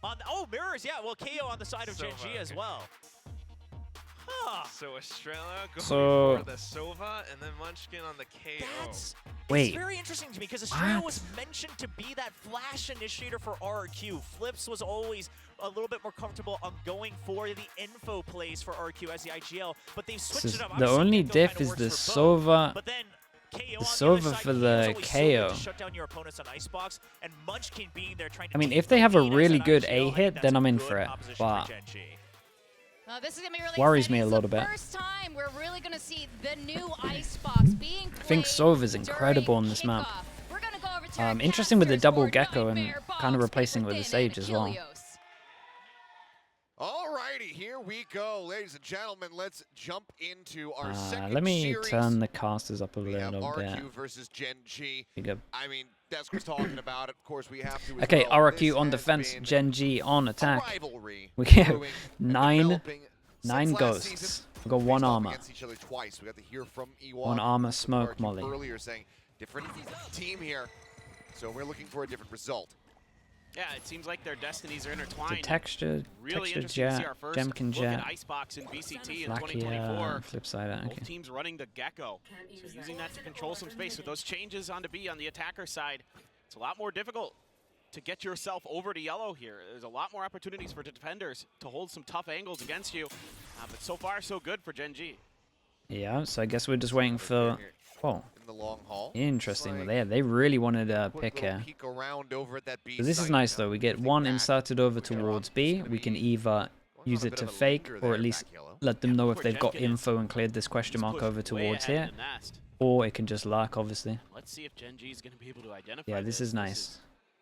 Oh, mirrors, yeah. Well, KO on the side of Gen G as well. Huh. So Estrella going So for the Sova and then Munchkin on the KO. It's very interesting to me because Estrella was mentioned to be that flash initiator for RRQ. Flips was always a little bit more comfortable on going for the info plays for RRQ as the IGL, but they've switched it up. The only diff is the Sova. The Sova for the KO. Shut down your opponents on Icebox, and Munchkin being there trying to I mean, if they have a really good A hit, then I'm in for it. But this is gonna be really worries me a exciting. little bit. First time we're really gonna see the new Icebox being played. I think Sova's incredible on this map. We're gonna go over to interesting with the double gecko and kind of replacing with the Sage as well. Alrighty, here we go, ladies and gentlemen. Let's jump into our second let me series. turn the casters up a We have little bit. RRQ versus Gen G. Go. I mean, Desk was talking about it. Of course, we have to. Okay, well. RRQ on defense, Gen G on attack. We have get nine ghosts. We got one armor. Twice. We got to hear from One armor smoke molly. Earlier saying different team here, so we're looking for a different result. Yeah, it seems like their destinies are intertwined. The texture jet, Gemkin jet, Icebox in BCT in Lakia, 2024. flip side. Okay. Both teams running the Gecko, so using that to control some space. With those changes onto B on the attacker side, it's a lot more difficult to get yourself over to yellow here. There's a lot more opportunities for the defenders to hold some tough angles against you, but so far so good for Gen G. Yeah, so I guess we're just waiting for. Oh, in the long haul. Interesting. They really wanted a pick here. So this is nice though. We get one inserted over towards B. We can either use it to fake or at least let them know if they've got info and cleared this question mark over towards here. Or it can just lurk, obviously. Let's see if Gen G is going to be able to identify. Yeah, this is nice.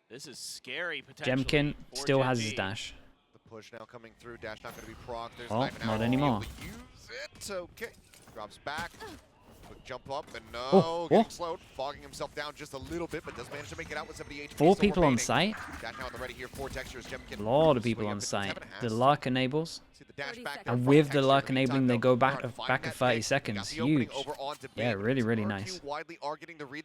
This is scary potentially. Gemkin still has his dash. The push now coming through. Dash not going to be proc. There's oh, not anymore. Use it. Okay. Drops back. Quick jump up and no, getting slowed, fogging himself down just a little bit, but does manage to make it out with 70 HP. 4 people on site. Dash now on the ready here. 4 textures. Gemkin. A lot of people on site. The lurk enables. And with the lurk enabling, they go back of 30 seconds. Huge. Yeah, really nice.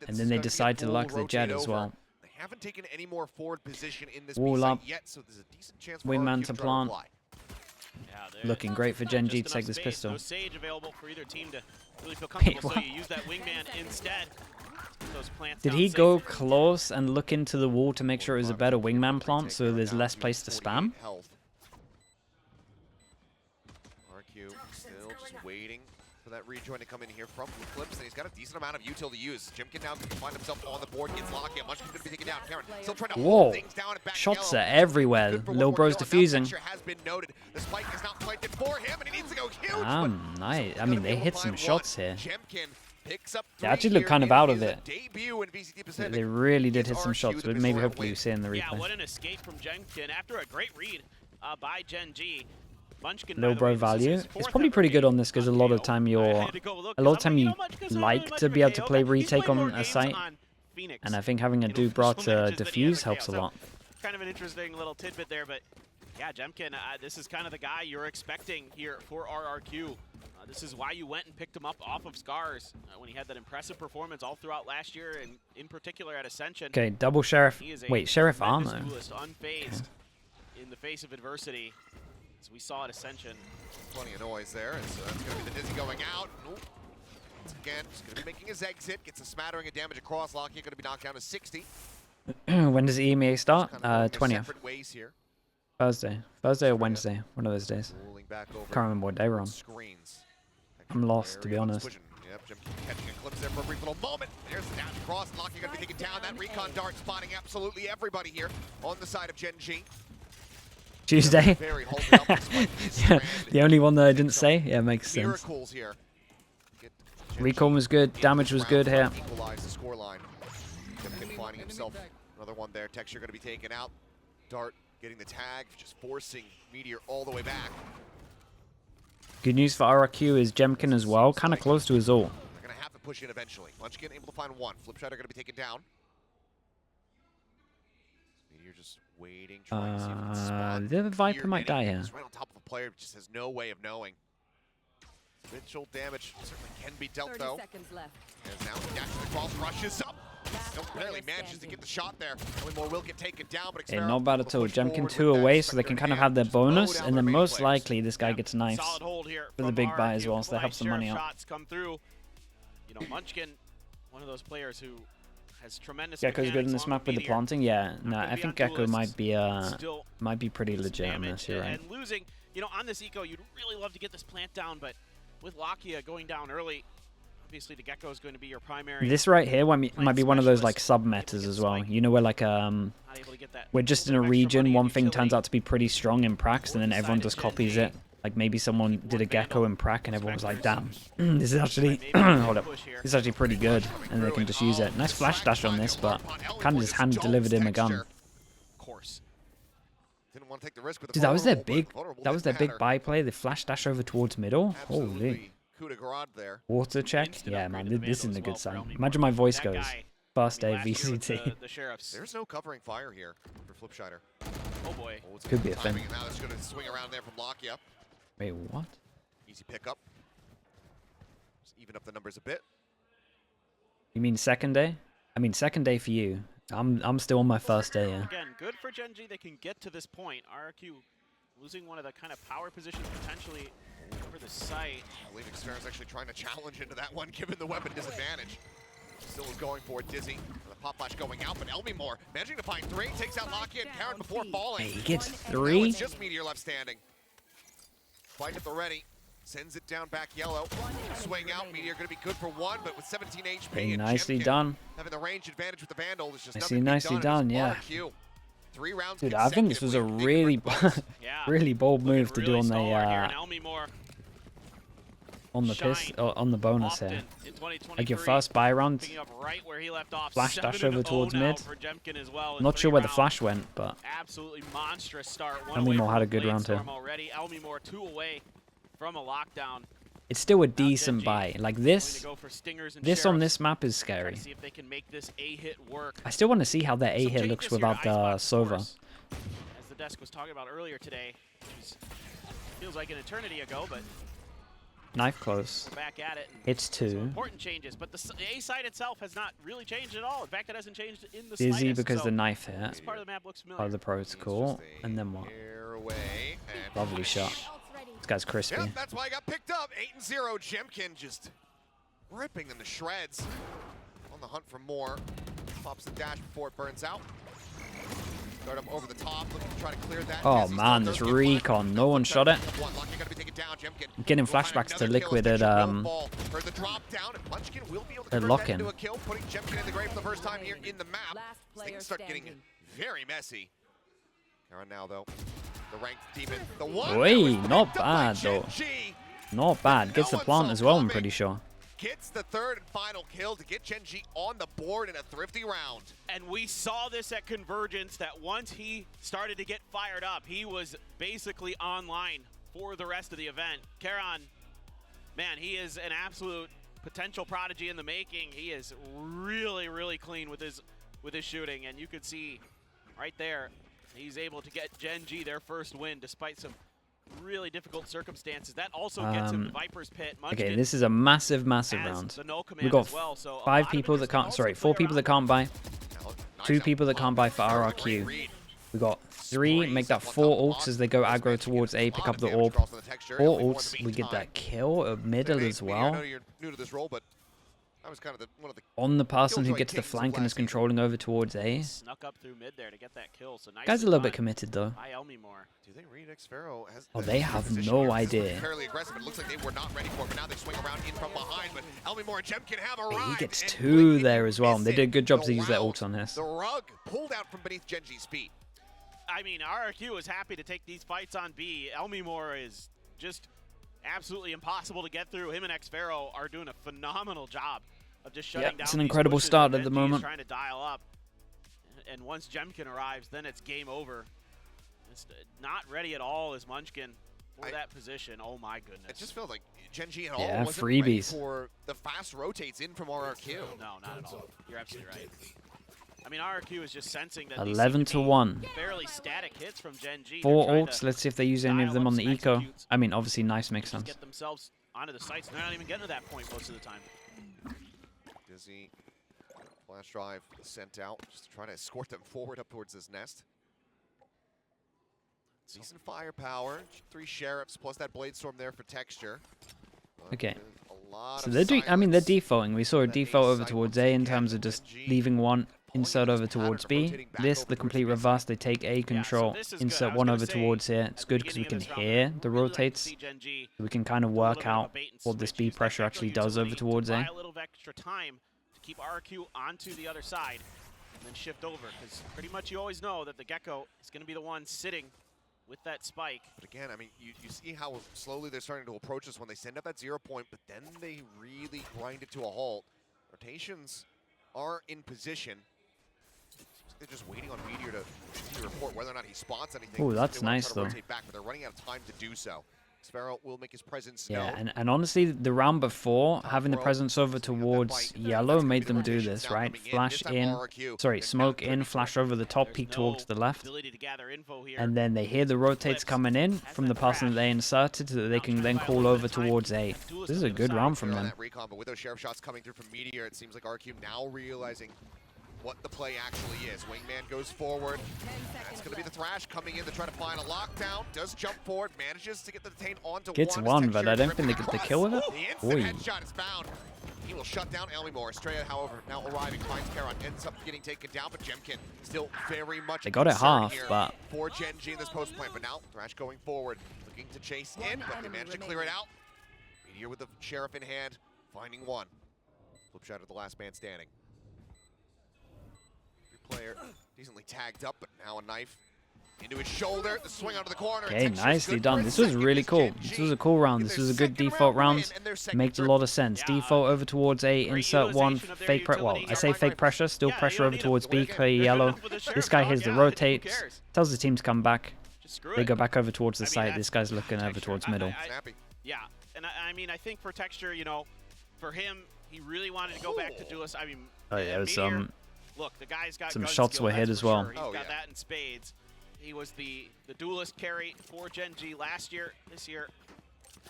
And then they decide to lurk the jet as well. They haven't taken any more forward position in this wall up. yet, so there's a decent chance for Wingman RRQ to try plant. Yeah, looking great for Gen G to take this pistol. No Sage available for either team to really feel comfortable, so you use that Wingman instead. Those plants Did he go close and look into the wall to make sure it was a better Wingman plant so there's less place to spam? RRQ still just waiting for that rejoin to come in here from Eclipse, and he's got a decent amount of util to use. Gemkin now can find himself on the board, gets Lakia. Munchkin's going to be taken down. Karen still trying to hold things down and back. Shots are everywhere. Lil Bro's diffusing. Has been noted. The spike is not planted for him, and he needs to go huge. Nice. I mean, they hit some shots here. Gemkin picks up They actually look kind of out of it. Debut in VCT Pacific. They really did hit some shots, but maybe hopefully you see in the replay. Yeah, what an escape from Gemkin after a great read by Gen G. Munchkin, Low bro value. It's probably pretty good on this because a lot of time you like to be able to play retake on a site, and I think having a Dubra to defuse helps a lot. Kind of an interesting little tidbit there, but yeah, Gemkin, this is kind of the guy you're expecting here for RRQ. This is why you went and picked him up off of Scars when he had that impressive performance all throughout last year, and in particular at Ascension. Okay, double Sheriff. Wait, Sheriff armor. Unfazed in the face of adversity. As we saw at Ascension. Plenty of noise there. It's going to be the Dizzy going out. Nope. Once again, just going to be making his exit. Gets a smattering of damage across. Lakia going to be knocked down to 60. When does the EMEA start? 20th. Here. Thursday or Wednesday. One of those days. Can't remember what day we're on. I'm lost, to be honest. Yep, Jim catching a glimpse there for a brief little moment. There's the dash across. Lakia going to be taken down. That recon dart spotting absolutely everybody here on the side of Gen G. Tuesday. Yeah, the only one that I didn't say. Yeah, makes sense. Recon was good. Damage was good here. Equalize the scoreline. Finding himself another one there. Texture going to be taken out. Dart getting the tag, just forcing Meteor all the way back. Good news for RRQ is Gemkin as well, kind of close to his ult. They're going to have to push in eventually. Munchkin able to find one. Flipshot are going to be taken down. Meteor just waiting, trying to see if it's spawned. The Viper might die here. He's right on top of a player, just has no way of knowing. Mitchell damage certainly can be dealt though. 30 seconds left. As now dashes across, rushes up. Barely manages to get the shot there. Elmore will get taken down, but Okay, not bad at all. Jemkin 2 away, so they can kind of have their bonus, and then most likely this guy gets knives Solid hold here for the from big buy as RRQ. well, so that helps the money out. Shots come through. You know, Munchkin, one of those players who has tremendous. Gecko's good in this map with the planting. Yeah, no, I think Gecko might be pretty legit on this. You're right. And losing, you know, on this eco, you'd really love to get this plant down, but with Lakia going down early, obviously the Gecko is going to be your primary. This right here might be one of those like sub metas as well. You know, where like we're just in a region, one thing turns out to be pretty strong in pracs, and then everyone just copies it. Like maybe someone did a Gecko in prac, and everyone was like, "Damn, this is actually hold up, this is actually pretty good," and they can just use it. Nice flash dash on this, but kind of just hand delivered him a gun. Dude, that was their big buy play. The flash dash over towards middle. Holy. Water check? Yeah, man, this isn't a good sign. Imagine my voice goes. First day VCT. There's no covering fire here for Flipshider. Oh boy. Could be a thing. Now it's going to swing around there from Lakia. Wait, what? Easy pickup. Just even up the numbers a bit. You mean second day? I mean second day for you. I'm still on my first day, yeah. Again, good for GENG. They can get to this point. RRQ losing one of the kind of power positions potentially over the site. I believe Xfero's actually trying to challenge into that one, given the weapon disadvantage. Still is going for it, Dizzy. The pop flash going out, but Elmore managing to find 3, takes out Lakia and Karen before falling. Hey, he gets Now 3? it's just Meteor left standing. Fight at the ready. Sends it down back yellow. Swing out. Meteor going to be good for 1, but with 17 HP. Hey, and nicely Jemkin done. having the range advantage with the Vandal. There's just Nicely done, yeah. RRQ. 3 rounds. Dude, I think this was a really, really bold move to do on the on the bonus here. Like your first buy round, flash dash over towards mid. Not sure where the flash went, but absolutely monstrous start. Elmore had a good round here. Already. Elmore 2 away from a lockdown. It's still a decent buy. Like this on this map is scary. See if they can make this A-hit work. I still want to see how their A-hit looks without the Sova. As the desk was talking about earlier today, which feels like an eternity ago, but knife close. Back at it. Hits 2. Important changes, but the A side itself has not really changed at all. In fact, it hasn't changed in the Dizzy slightest, because so the knife hit. this part of the map looks familiar. Part of the protocol. And then what? Lovely shot. This guy's crispy. Yep, that's why I got picked up. 8-0. Jemkin just ripping them to shreds. On the hunt for more. Pops the dash before it burns out. Start up over the top, looking to try to clear that. Oh man, this recon. No one shot it. I'm getting flashbacks to Liquid at lock-in. Putting Jemkin in the grave for the first time here in the map. Things start getting very messy. Karen now though. The ranked demon. The one. Wait, not bad though. Not bad. Gets the plant as well, I'm pretty sure. Gets the third and final kill to get GENG on the board in a thrifty round. And we saw this at Convergence, that once he started to get fired up, he was basically online for the rest of the event. Karan, man, he is an absolute potential prodigy in the making. He is really, really clean with his shooting, and you could see right there, he's able to get GENG their first win despite some really difficult circumstances. That also gets him Viper's Pit. Okay, this is a massive round. We've got 5 people that can't, sorry, 4 people that can't buy, 2 people that can't buy for RRQ. We got 3, make that 4 ults as they go aggro towards A, pick up the orb. 4 ults, we get that kill of middle as well. I know you're new to this role, but I was kind of one of the on the person who gets the flank and is controlling over towards A. Snuck up through mid there to get that kill. So guy's a little bit committed though. Do they read Xfero has they have no idea. Fairly aggressive. It looks like they were not ready for it, but now they swing around in from behind. But Elmore and Jemkin have arrived. He gets 2 there as well. They did good job to use their ult on this. The rug pulled out from beneath GENG's feet. I mean, RRQ is happy to take these fights on B. Elmore is just absolutely impossible to get through. Him and Xfero are doing a phenomenal job of just shutting down. It's an incredible start at the moment. Trying to dial up, and once Jemkin arrives, then it's game over. It's not ready at all as Munchkin for that position. Oh my goodness! It just feels like GENG at all wasn't freebies ready for the fast rotates in from RRQ. No, not at all. You're absolutely right. I mean, RRQ is just sensing that 11-1. Fairly static hits from GENG. 4 ults. Let's see if they use any of them on the eco. I mean, obviously, nice makes sense. Get themselves onto the sites. They're not even getting to that point most of the time. Dizzy Flash drive sent out, just to try to escort them forward up towards this nest. Decent firepower, 3 sheriffs plus that blade storm there for texture. Okay. A lot So of they're they're silence. defaulting. We saw a That default A over side towards will A take in in, terms of but just G leaving one, pulling insert this over pattern towards of B. rotating back This, over the towards complete the base reverse, they take A control, this is good. insert I was one gonna over say, towards here. It's at the good because we beginning can of this round, hear I the really like to rotates. see Gen G We can kind of do a little work bit of a out bait and what the switch, speed use that pressure Gecko actually does over utility towards to buy A. a little extra time to keep RRQ onto the other side and then shift over, because pretty much you always know that the Gecko is going to be the one sitting with that spike. But again, I mean, you see how slowly they're starting to approach this when they send up that 0 point, but then they really grind it to a halt. Rotations are in position. They're just waiting on Meteor to report whether or not he spots anything. Ooh, that's They wanna nice, try to though. rotate back, but they're running out of time to do so. Sparrow will make his presence Yeah, known. and honestly, the round before, having the row, presence over setting up that towards bite. yellow That's gonna made be the them do rotations this, now right? coming in. Flash This time in, RRQ. sorry, They're smoke down in, 30 flash over the top, There's peek no towards the left. ability to gather info here. And then they hear the rotates coming in from the person that they inserted so that they can then call over towards A. This is a good round from They're on them. that recon, but with those sheriff shots coming through from Meteor, it seems like RQ now realizing what the play actually is. Wingman goes forward. That's going to be the Thrash coming in to try to find a lockdown. Does jump forward, manages to get the detain onto Gets one. one, but I don't think they get the kill with it. The instant Oi. headshot is found. He will shut down Elmimore. Estrella, however, now arriving, finds Karon, ends up getting taken down, but Jemkin still very much They got it concern half, here but for Gen G in this post plant. But now Thrash going forward, looking to chase in, but they managed to clear it out. Meteor with the sheriff in hand, finding one. Flip shot at the last man standing. Player decently tagged up, but now a knife into his shoulder. The swing out of the corner. okay, Texture's nicely good done. for a This was second really as cool. Gen This G was a cool round. get This their was a good second default round win round. and their second Makes a trip. lot of sense. Yeah, Default over towards A, great insert one, utilization of their fake well, utility I say here. fake pressure, still Yeah, pressure you over don't need towards them. B, They're clear good yellow. enough with the This sheriff guy dog. hears the Yeah, who rotates, cares? tells the team to come back. Just screw They it. go back over towards the I mean, site. that's This guy's looking over texture. towards middle. Snappy. Yeah, and I mean, I think for Texture, you know, for him, he really wanted to go back to Duelist. I mean, Oh yeah, it was Meteor, look, the guy's got some gun shots skill, were hit that's as for well. Sure. He's Oh, got yeah. that in spades. He was the Duelist carry for Gen G last year. This year,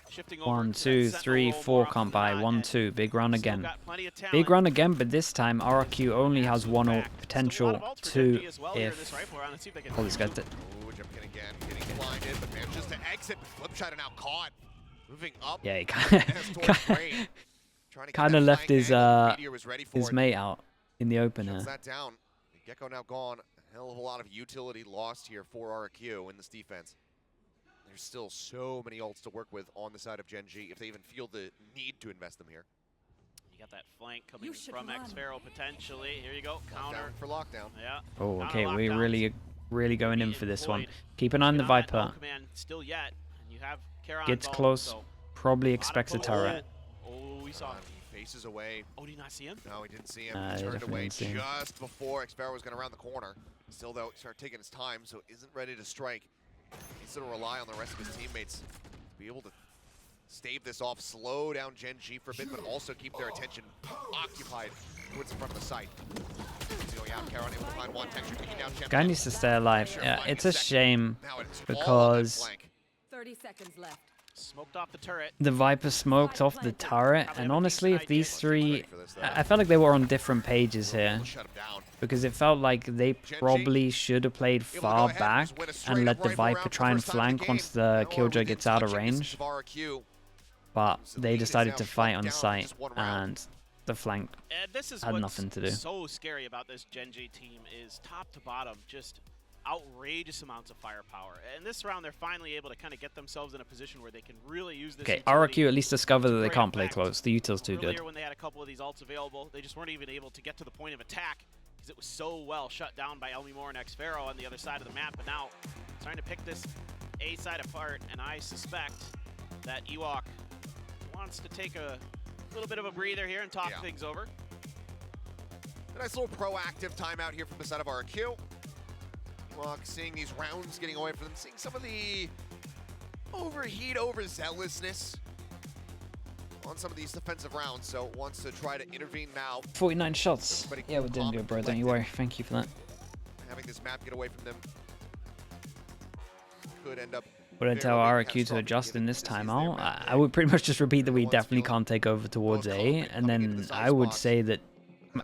shifting over. 1, to that 2, Sentinel 3, role 4 more can't often buy. than 1, not, 2, big run and still again. got plenty of Big talent. run again, but this time RRQ only has Absolute one ult back. Still a lot potential of ults for Gen 2 G as well here in this if. rifle round. Let's see if they can Oh, this guy's Ooh, Jemkin again, getting blinded, but manages to exit. Flip shot and now caught. Moving up. Yeah, he as towards Brain. Trying to get kind that of left flank his angle. Meteor was ready for his it. mate out in the open Shuts here. that down. Gecko now gone. A hell of a lot of utility lost here for RRQ in this defense. There's still so many ults to work with on the side of Gen G if they even feel the need to invest them here. You got that flank coming from X-Pharaoh potentially. Here you go, counter. Lockdown for lockdown. Yeah. Oh, Counter okay, we're lockdowns. really going in Being for this one. deployed. Keep an eye on the Get that Viper. no command still yet, and you have Karon Gets Bone, close, so probably a lot of expects a potent- turret. Oh, we saw. He faces away. Oh, did you not see him? No, he didn't see him. Nah, He he turned definitely away didn't see him. just before X-Pharaoh was going to round the corner. Still, though, he started taking his time, so isn't ready to strike. Needs to rely on the rest of his teammates to be able to stave this off, slow down Gen G for a bit, but also keep their attention occupied towards the front of the site. He's going out, Karon able to find one, Texture taking down Jemkin. Guy needs to stay alive. Sure, Yeah, finding it's a second. shame Now it's all on that because flank. 30 seconds left. Smoked off the turret. the Viper smoked off the turret, and honestly, if these three, I felt like they were on different pages here, Shut him down. because it felt like they probably should have played Able to go far ahead back just win a and straight let up the rifle round Viper for try the and first time in flank game. once the Now Killjoy within gets out of touching distance range, of RRQ. but So the they lead is decided now to fight shrunk on down site, just one round. and the flank And this is had what's nothing to do. so scary about this Gen G team is top to bottom, just outrageous amounts of firepower. And this round, they're finally able to kind of get themselves in a position where they can really use this. Okay, utility RRQ at least discovered that they great can't play effect. close. The util's too Earlier good. when they had a couple of these ults available, they just weren't even able to get to the point of attack because it was so well shut down by Elmimore and X-Pharaoh on the other side of the map. But now, trying to pick this A side apart, and I suspect that Ewok wants to take a little bit of a breather here and talk Yeah. things over. A nice little proactive timeout here from the side of RRQ. Ewok seeing these rounds getting away from them, seeing some of the overheat, overzealousness on some of these defensive rounds, so wants to try to intervene now. 49 shots. Everybody Yeah, we're doing calm good, and bro. Don't you collected. worry. Thank you for that. Having this map get away from them could end up. Would I very tell RRQ to catastrophic adjust given in this this is their timeout? map I would pretty much just repeat that we Everyone's definitely feeling can't take over towards most A, confident and coming into then this I would Icebox. say that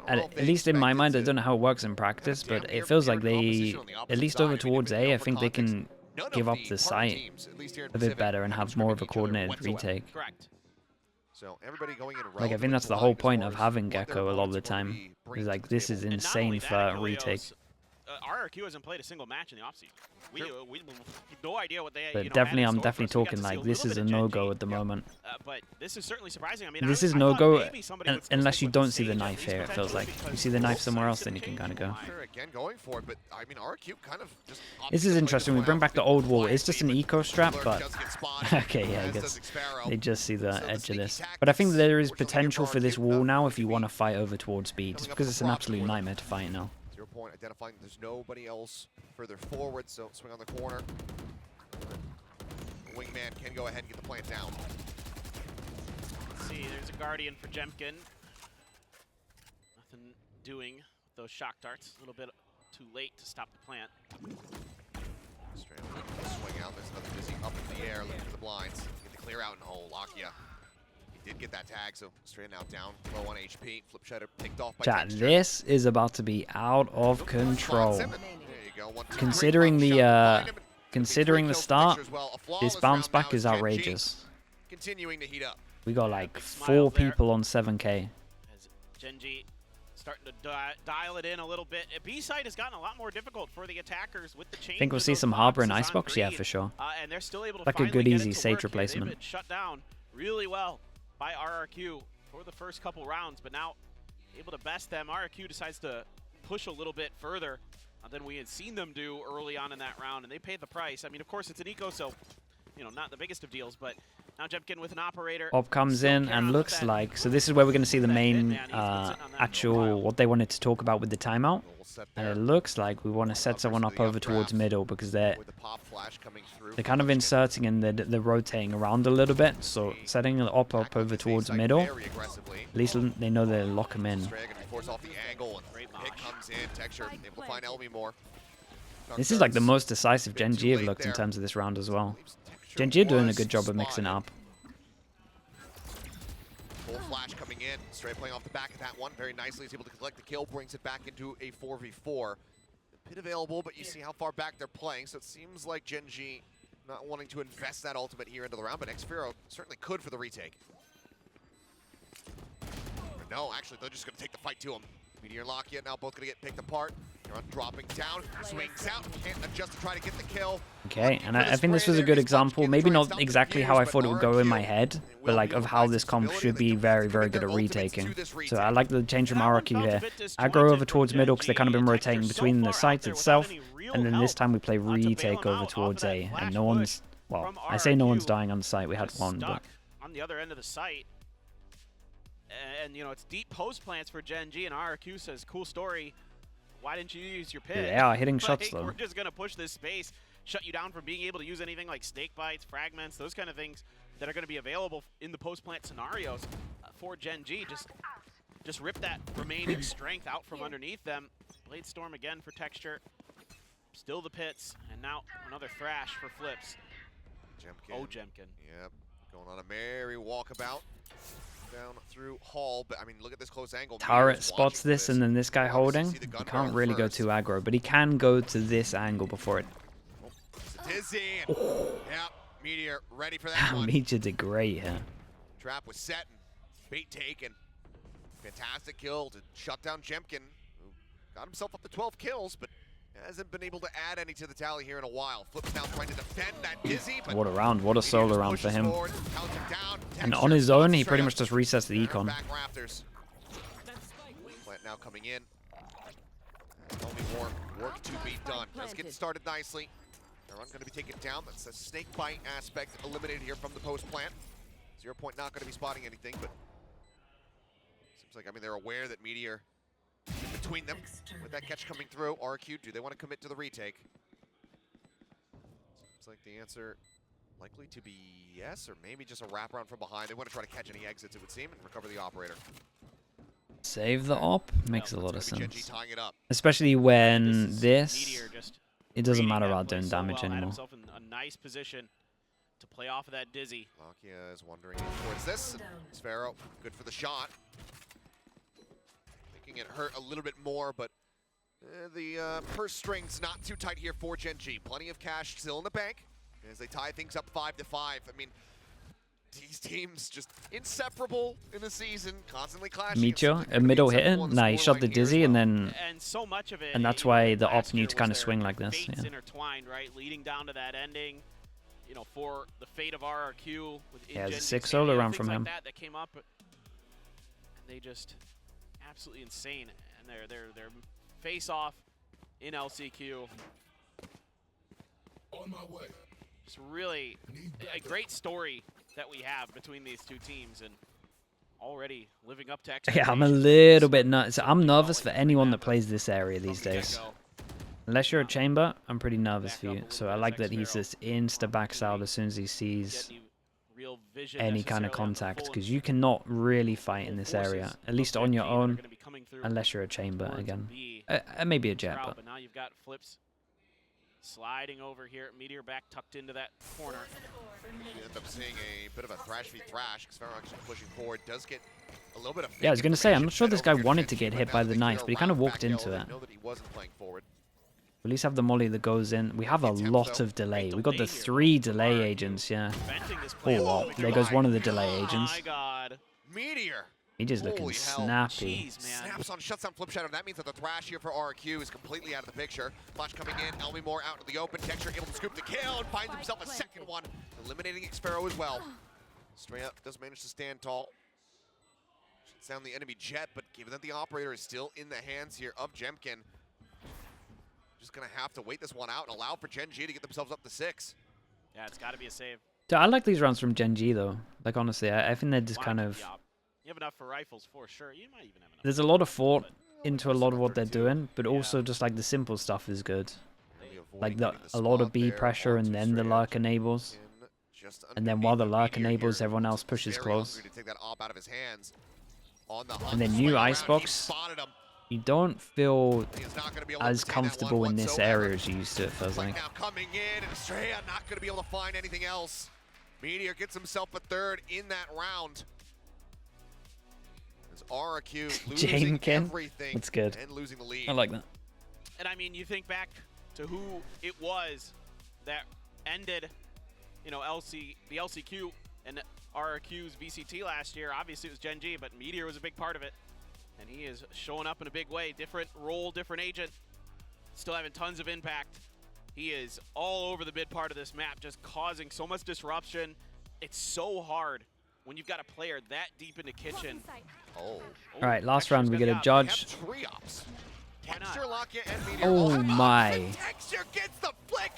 At least in my mind, I don't know how it works in practice, but it feels like they, at least over towards A, I think they can give up the site a bit better and have more of a coordinated retake. Correct. So everybody going in Like, I think that's the whole point of having Gecko a lot of the time. Is like, this is insane for a retake. RRQ hasn't played a single match in the offseason. We have no idea what they. But you know, definitely, had in I'm store definitely for us. We got talking to see like a this little is a bit of no-go GENG. at the moment. But this is certainly surprising. I mean, This I is thought no-go maybe somebody would unless stick you don't with see the Sage at knife least here, it feels like. potentially, You see the because knife somewhere else, both then you can sides kind of have go. changed Sure, again going for it, but I mean RRQ kind of just. This is interesting. We bring back the old wall. It's just an eco strap, but okay, yeah, I guess they just see the edge of this. But I think there is potential for this wall now if you want to fight over towards B, just because it's an absolute nightmare to fight now. 0 point identifying there's nobody else further forward, so swing on the corner. Wingman can go ahead and get the plant down. Let's see, there's a Guardian for Jemkin. Nothing doing with those shock darts. A little bit too late to stop the plant. Straight swing out. There's another Dizzy up in the air, looking for the blinds. Get the clear out and hole. Lakia. He did get that tag, so straight out down, low on HP. Flip Shredder picked off by Chat, Texture. this is about to be out of control. There you go. 1, 2, 3. Considering Pump the shot behind him, and considering the kills start, Texture as well. A this flawless bounce round now back is as GENG outrageous. continuing to heat up. We got like Big 4 smiles there. people on 7K. As GENG starting to dial it in a little bit. B-side has gotten a lot more difficult for the attackers with the change. Think we'll see some Harbor and Icebox? Yeah, for sure. And they're still able to Like a finally good, get easy it to Sage work here. replacement. They've been shut down really well by RRQ for the first couple rounds, but now able to best them. RRQ decides to push a little bit further than we had seen them do early on in that round, and they paid the price. I mean, of course, it's an eco, so, you know, not the biggest of deals, but now Jemkin with an operator. Bob comes in and looks like, so this is where we're going to see the main actual, what they wanted to talk about with the timeout. And it looks like we want to set someone up over towards middle because they're kind of inserting and they're rotating around a little bit. So setting the op up over towards middle, at least they know they'll lock him in. This is like the most decisive GENG have looked in terms of this round as well. GENG are doing a good job of mixing it up. Full flash coming in, straight playing off the back of that one very nicely. He's able to collect the kill, brings it back into a 4v4. The pit available, but you see how far back they're playing, so it seems like GENG not wanting to invest that ultimate here into the round, but Xfero certainly could for the retake. But no, actually, they're just going to take the fight to him. Meteor and Lakia now both going to get picked apart. You're dropping down, swings out, can't adjust to try to get the kill. Okay, and I think this was a good example. Maybe not exactly how I thought it would go in my head, but like of how this comp should be very, very good at retaking. So I like the change from RRQ here. Aggro over towards middle because they've kind of been rotating between the sites itself, and then this time we play retake over towards A, and no one's, well, I say no one's dying on the site. We had one, but on the other end of the site. And, you know, it's deep post plants for GENG, and RRQ says, cool story. Why didn't you use your pit? They are hitting shots, though. We're just going to push this space, shut you down from being able to use anything like snake bites, fragments, those kind of things that are going to be available in the post plant scenarios for GENG. Just rip that remaining strength out from underneath them. Blade Storm again for Texture. Still the pits, and now another thrash for Flips. Jemkin. Oh, Jemkin. Yep, going on a merry walkabout down through Hall, but I mean, look at this close angle. Turret spots this, and then this guy holding. He can't really go too aggro, but he can go to this angle before it. Dizzy. Yep, Meteor ready for that one. Meteor did great here. Trap was set and bait taken. Fantastic kill to shut down Jemkin, who got himself up to 12 kills, but hasn't been able to add any to the tally here in a while. Flips now trying to defend that Dizzy. But what a round, what a solo round for him. And on his own, he pretty much just resets the econ. Back rafters. Plant now coming in. Only more work to be done. Let's get started nicely. They're going to be taken down. That's a snake bite aspect eliminated here from the post plant. 0 point not going to be spotting anything, but seems like, I mean, they're aware that Meteor in between them with that catch coming through. RRQ, do they want to commit to the retake? Seems like the answer likely to be yes, or maybe just a wraparound from behind. They want to try to catch any exits, it would seem, and recover the operator. Save the op makes a lot of sense. Tying it up. Especially when it doesn't matter about doing damage Had anymore. himself in a nice position to play off of that Dizzy. Lakia is wandering in towards this. Sphero, good for the shot. making it hurt a little bit more, but the purse string's not too tight here for Gen G. Plenty of cash still in the bank as they tie things up 5-5. I mean, these teams just inseparable in the season, constantly clashing. Meteor, a middle hitter. Nah, he shot the dizzy and then, And so much of it, and that's why the last op year need to was kind of their swing like this. fates Yeah. intertwined, right, leading down to that ending. You know, for the fate of RRQ with Yeah, there's a InGen's 6 insanity, solo round things from like him. that came up, and they just absolutely insane. And their face off in LCQ. On my way. It's really a great story that we have between these two teams, and already living up to expectations. Yeah, I'm a little bit nuts. I'm nervous for anyone that plays this area these days. Unless you're a chamber, I'm pretty nervous for you. So I like that he's just insta backs out as soon as he sees any kind of contact, because you cannot really fight in this area, at least on your own, unless you're a chamber again. Maybe a jet, but But now you've got Flips sliding over here. Meteor back tucked into that corner. You end up seeing a bit of a thrash v thrash because Farron actually pushing forward does get a little bit of. yeah, I was gonna say, I'm not sure this guy over wanted to Gen get G, hit but by now the that they knife, get but he kind of around walked back into yellow, it. they know that he wasn't playing forward. At least have the molly that goes in. We have a lot of delay. We got the 3 delay agents, yeah. Preventing this play. Oh, wow. There goes one of the delay Oh agents. my god. Meteor. He just looking Holy hell. snappy. Jeez, man. Snaps on, shuts down Flip Shadow. That means that the thrash here for RRQ is completely out of the picture. Flash coming in, Elmimore out into the open. Texture able to scoop the kill and finds himself a second one, eliminating Xpharaoh as well. Straight up does manage to stand tall. Shuts down the enemy jet, but given that the operator is still in the hands here of Jemkin, just gonna have to wait this one out and allow for Gen G to get themselves up to 6. Yeah, it's got to be a save. Dude, I like these rounds from Gen G though. Like honestly, I think they're just kind of. You have enough for rifles for sure. You might even have enough. There's a lot of thought into a lot of what they're doing, but also just like the simple stuff is good. Like a lot of B pressure and then the lurk enables. And then while the lurk enables, everyone else pushes close. And then new Icebox, you don't feel as comfortable in this area as you used to, it feels like. Now coming in, and Estrella not going to be able to find anything else. Meteor gets himself a 3rd in that round. As RRQ losing everything That's good. and losing the lead. I like that. And I mean, you think back to who it was that ended, you know, the LCQ and RRQ's VCT last year. Obviously, it was Gen G, but Meteor was a big part of it. And he is showing up in a big way. Different role, different agent. Still having tons of impact. He is all over the mid part of this map, just causing so much disruption. It's so hard when you've got a player that deep in the kitchen. Oh. All right, last round we get a judge. Texture, Lockya, and Meteor. Oh my. Texture gets the flick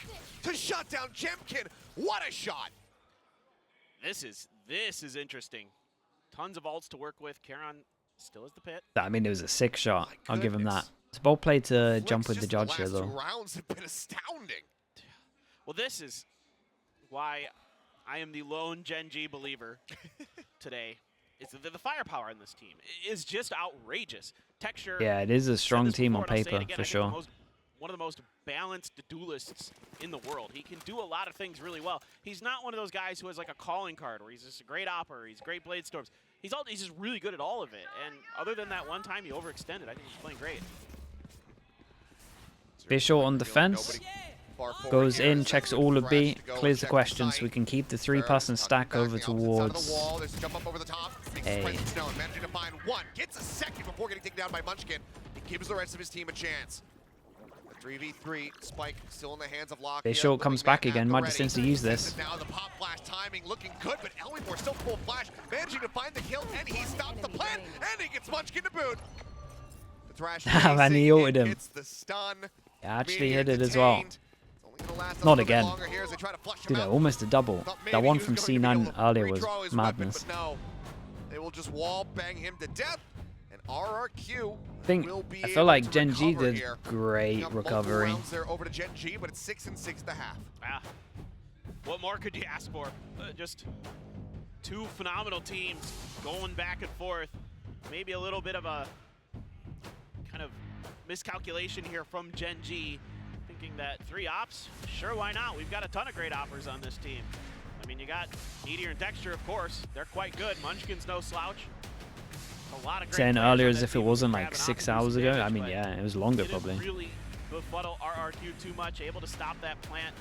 to shut down Jemkin. What a shot. This is interesting. Tons of ults to work with. Karon still has the pit. I mean, it was a sick shot. I'll give him that. It's a bold play to jump with the Just judge here, last though. 2 rounds have been astounding. Well, this is why I am the lone Gen G believer today. It's the firepower in this team is just outrageous. Texture. Yeah, it is a strong team on paper, for sure. One of the most balanced duelists in the world. He can do a lot of things really well. He's not one of those guys who has like a calling card where he's just a great opera, he's great blade storms. He's just really good at all of it. And other than that one time he overextended, I think he's playing great. Visual on defense. Goes in, checks all of B, clears the question so we can keep the 3-person stack over towards A. Managing to find one, gets a second before getting taken down by Munchkin. He gives the rest of his team a chance. The 3v3 spike still in the hands of Lockya. Visual comes back again, might just insta use this. Now the pop flash timing looking good, but Elmimore still full flash, managing to find the kill, and he stops the plan, and he gets Munchkin to boot. The thrash Man, he ulted him. hits the stun. Yeah, actually hit it as well. Not again. Dude, almost a double. That one from C9 earlier was madness. No, they will just wall bang him to death, and RRQ I feel like Gen G did great recovery. They're over to Gen G, but it's 6 and 6 1/2. Ah, what more could you ask for? Just 2 phenomenal teams going back and forth. Maybe a little bit of a kind of miscalculation here from Gen G. Thinking that 3 ops, sure, why not? We've got a ton of great oppers on this team. I mean, you got Meteor and Texture, of course. They're quite good. Munchkin's no slouch. A lot of great Saying players earlier on as that if it team wasn't grabbing like off 6 and do hours some ago. damage, I mean, but yeah, it was longer didn't probably. really befuddle RRQ too much, able to stop that plant,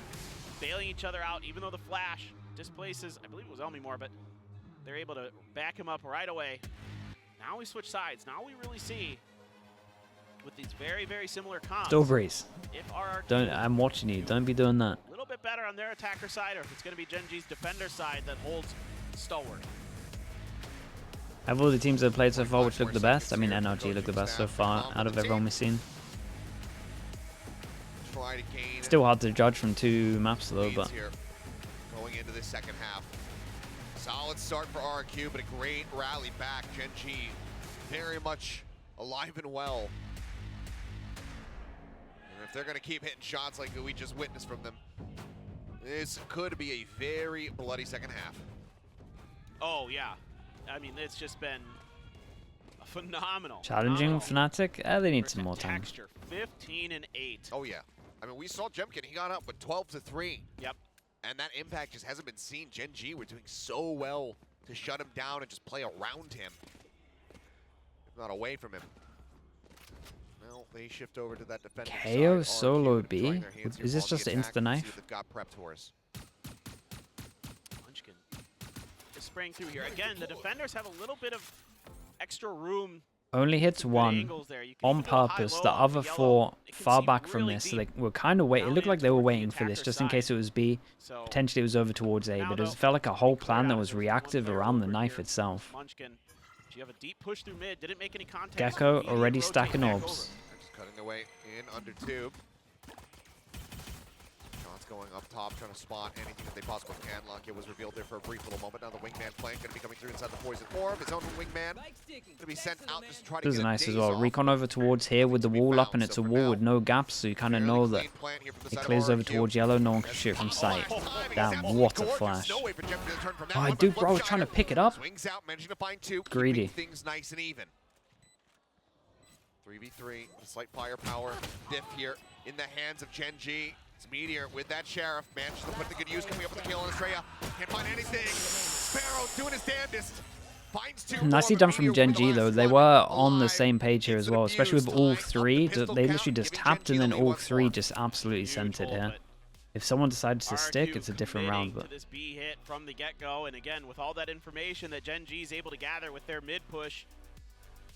bailing each other out, even though the flash displaces, I believe it was Elmi more, but they're able to back him up right away. Now we switch sides. Now we really see, with these very, very similar comps, Stowbreeze. if RRQ Don't. I'm watching you. Don't be doing that. a little bit better on their attacker side, or if it's going to be GenG's defender side that holds stalwart. Have all the teams that have played so far which look the best? I mean, NRG look the best so far out of everyone we've seen. Try to gain Still hard to judge from 2 maps though, leads but here going into this second half. Solid start for RRQ, but a great rally back. GENG very much alive and well. And if they're going to keep hitting shots like we just witnessed from them, this could be a very bloody second half. Oh, yeah. I mean, it's just been a phenomenal. challenging Fnatic. They need for some more time. Texture, 15 and 8. Oh yeah. I mean, we saw Jemkin, he got up with 12-3. Yep. And that impact just hasn't been seen. GENG were doing so well to shut him down and just play around him, if not away from him. Well, they shift over to that defensive KO side. solo RRQ B? trying their hands here Is this while just the an attack, insta and see knife? what they've got prepped for us. Munchkin just spraying through here. Again, the defenders have a little bit of extra room. Only hits Good 1 angles there. You can on even go purpose. high-low The off other the yellow. 4 It can far see back from really this. So deep they were kind of waiting. It down looked like they were towards the waiting for this attacker just in side. case it was B. So Potentially it was over towards A, now, but though, it felt like a whole cleared plan that out. was There's one reactive player around the over knife here. itself. Munchkin, do you have a deep push through mid? Didn't make any contact. Gecko Immediate already rotate stacking back orbs. over. They're just cutting their way in under 2. Shots going up top, trying to spot anything that they possibly can. Lakia was revealed there for a brief little moment. Now the wingman flank going to be coming through inside the poison orb. His own wingman going to be sent out just to try to This is get a nice as daze well. off. Recon over towards here with the wall up, and it's a wall with no gaps, so you kind of know that Plant here from the it side of clears over RRQ. towards yellow. No one can shoot from sight. Damn, what a flash. No way for Jeff to turn from that Oh, one, dude, but bro was trying to pick it up. Swings out, managing to find 2, Greedy. keeping things nice and even. 3v3, slight firepower, diff here in the hands of GENG. It's Meteor with that Sheriff, manages to put the good use, coming up with the kill on Estrella. Can't find anything. Sparrow doing his damnedest. Finds 2 Nicely more, done but from Meteor with the GENG though. last They one were on the alive. same page here as well, especially with all 3. They literally just tapped and then all 3 just absolutely Huge sent it hole, here. but If someone decides to RRQ stick, it's a different round. committing But to this B hit from the get-go, and again, with all that information that GENG is able to gather with their mid-push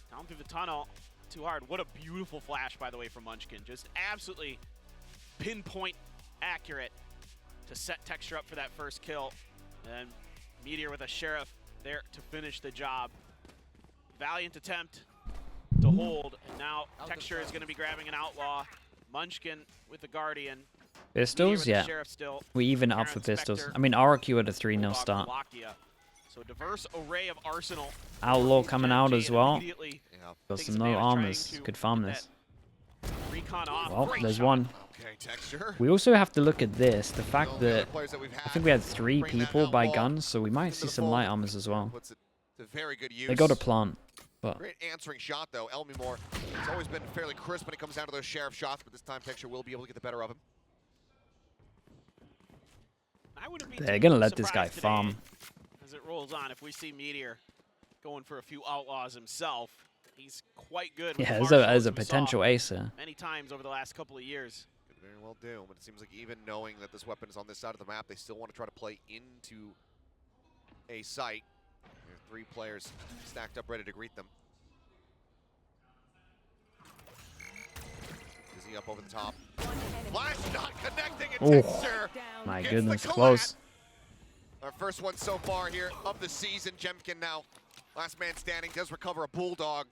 down through the tunnel, too hard. What a beautiful flash, by the way, from Munchkin. Just absolutely pinpoint accurate to set Texture up for that first kill. And Meteor with a Sheriff there to finish the job. Valiant attempt to hold, and now Texture is going to be grabbing an Outlaw. Munchkin with the Guardian. pistols, yeah. Still. We even up for pistols. I mean, RRQ at a 3-0 start. So diverse array of arsenal. Outlaw coming out as well. Immediately Got takes some no advantage, trying armors. to Could farm get this. that recon off. Well, Great there's shot. one. Okay, Texture. We also have to look at this. The fact The other that players that we've I think we had 3 bring that people by outlaw guns, so we might into see the some fold. light armors as well. Puts it to very good use. They got a plant, but Great answering shot, though. Elmi Moore has always been fairly crisp when it comes down to those Sheriff shots, but this time Texture will be able to get the better of him. I wouldn't be they're too gonna let this guy surprised today farm. as it rolls on. If we see Meteor going for a few outlaws himself, he's quite good. With Yeah, the as a marshals we saw potential ace here. many times over the last couple of years. Could very well do, but it seems like even knowing that this weapon is on this side of the map, they still want to try to play into a site. There are 3 players stacked up, ready to greet them. Dizzy up over the top. Flash not connecting, and Ooh. Texture My gets goodness, the close. Our first one so far here of the season. Jemkin now, last man standing, does recover a Bulldog.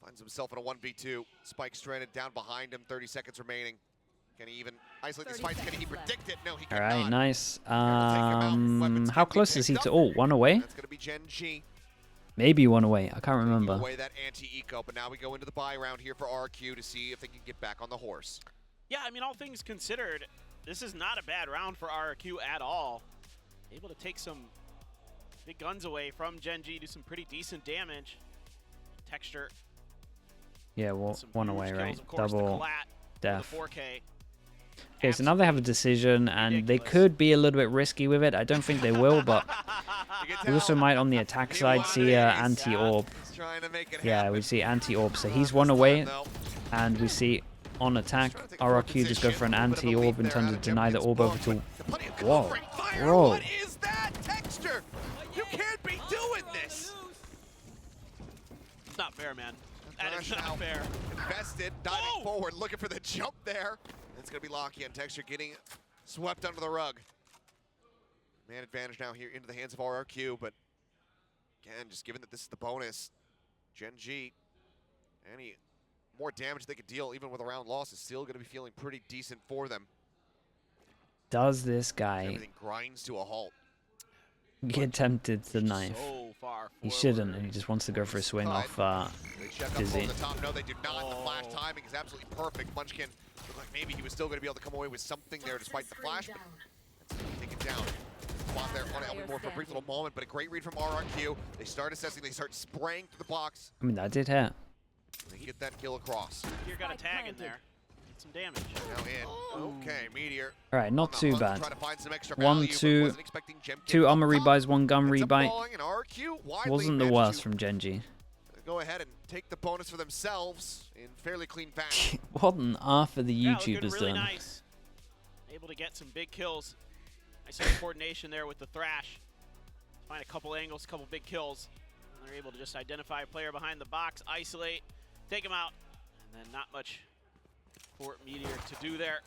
Finds himself in a 1v2. Spike stranded down behind him, 30 seconds remaining. Can he even isolate these fights? Can he predict it? No, he All cannot. right, nice. Weapons How can be close is he picked to? up. Oh, 1 away? That's going to be GENG. Maybe 1 away. I can't Taking remember. away that anti-eco, but now we go into the buy round here for RRQ to see if they can get back on the horse. Yeah, I mean, all things considered, this is not a bad round for RRQ at all. Able to take some big guns away from GENG, do some pretty decent damage. Texture. Yeah, well, Some 1 huge away, kills, right? of course, to Double Collat for death. the 4K. Okay, so now they have a decision, and they could be a little bit risky with it. I don't think they will, but we also might on the attack side see anti-orb. Yeah, we see anti-orb. So he's one away, and we see on attack, RRQ just go for an anti-orb in terms of deny the orb over to... Whoa, bro. What is that texture? You can't be doing this. It's not fair, man. That is not fair. Invested, diving forward, looking for the jump there. It's going to be Locky and Texture getting swept under the rug. Man advantage now here into the hands of RRQ, but again, just given that this is the bonus, GENG, any more damage they could deal even with a round loss is still going to be feeling pretty decent for them. Does this guy Everything grinds to a halt. get tempted to knife? So far He shouldn't, and he just wants to go for a swing off They check up Dizzy. on the top. No, they do not. The flash timing is absolutely perfect. Munchkin looked like maybe he was still going to be able to come away with something there despite the flash. But that's take it down. Spot there on Elmore for a brief little moment, but a great read from RRQ. They start assessing. They start spraying through the box. I mean, that did hit. They get that kill across. You got a tag in there. Get some damage. Now in. Okay, Meteor. All right, not too bad. Try to find some extra 1, value, 2, but wasn't expecting Gemkin 2 up armor top. rebuys, 1 gun Ends up rebuy. falling, and RRQ widely Wasn't the managed worst to from GENG. go ahead and take the bonus for themselves in fairly clean fashion. What on earth are the Yeah, looking YouTubers really doing? nice. Able to get some big kills. Nice coordination there with the Thrash. Find a couple angles, a couple big kills. And they're able to just identify a player behind the box, isolate, take him out, and then not much for Meteor to do there.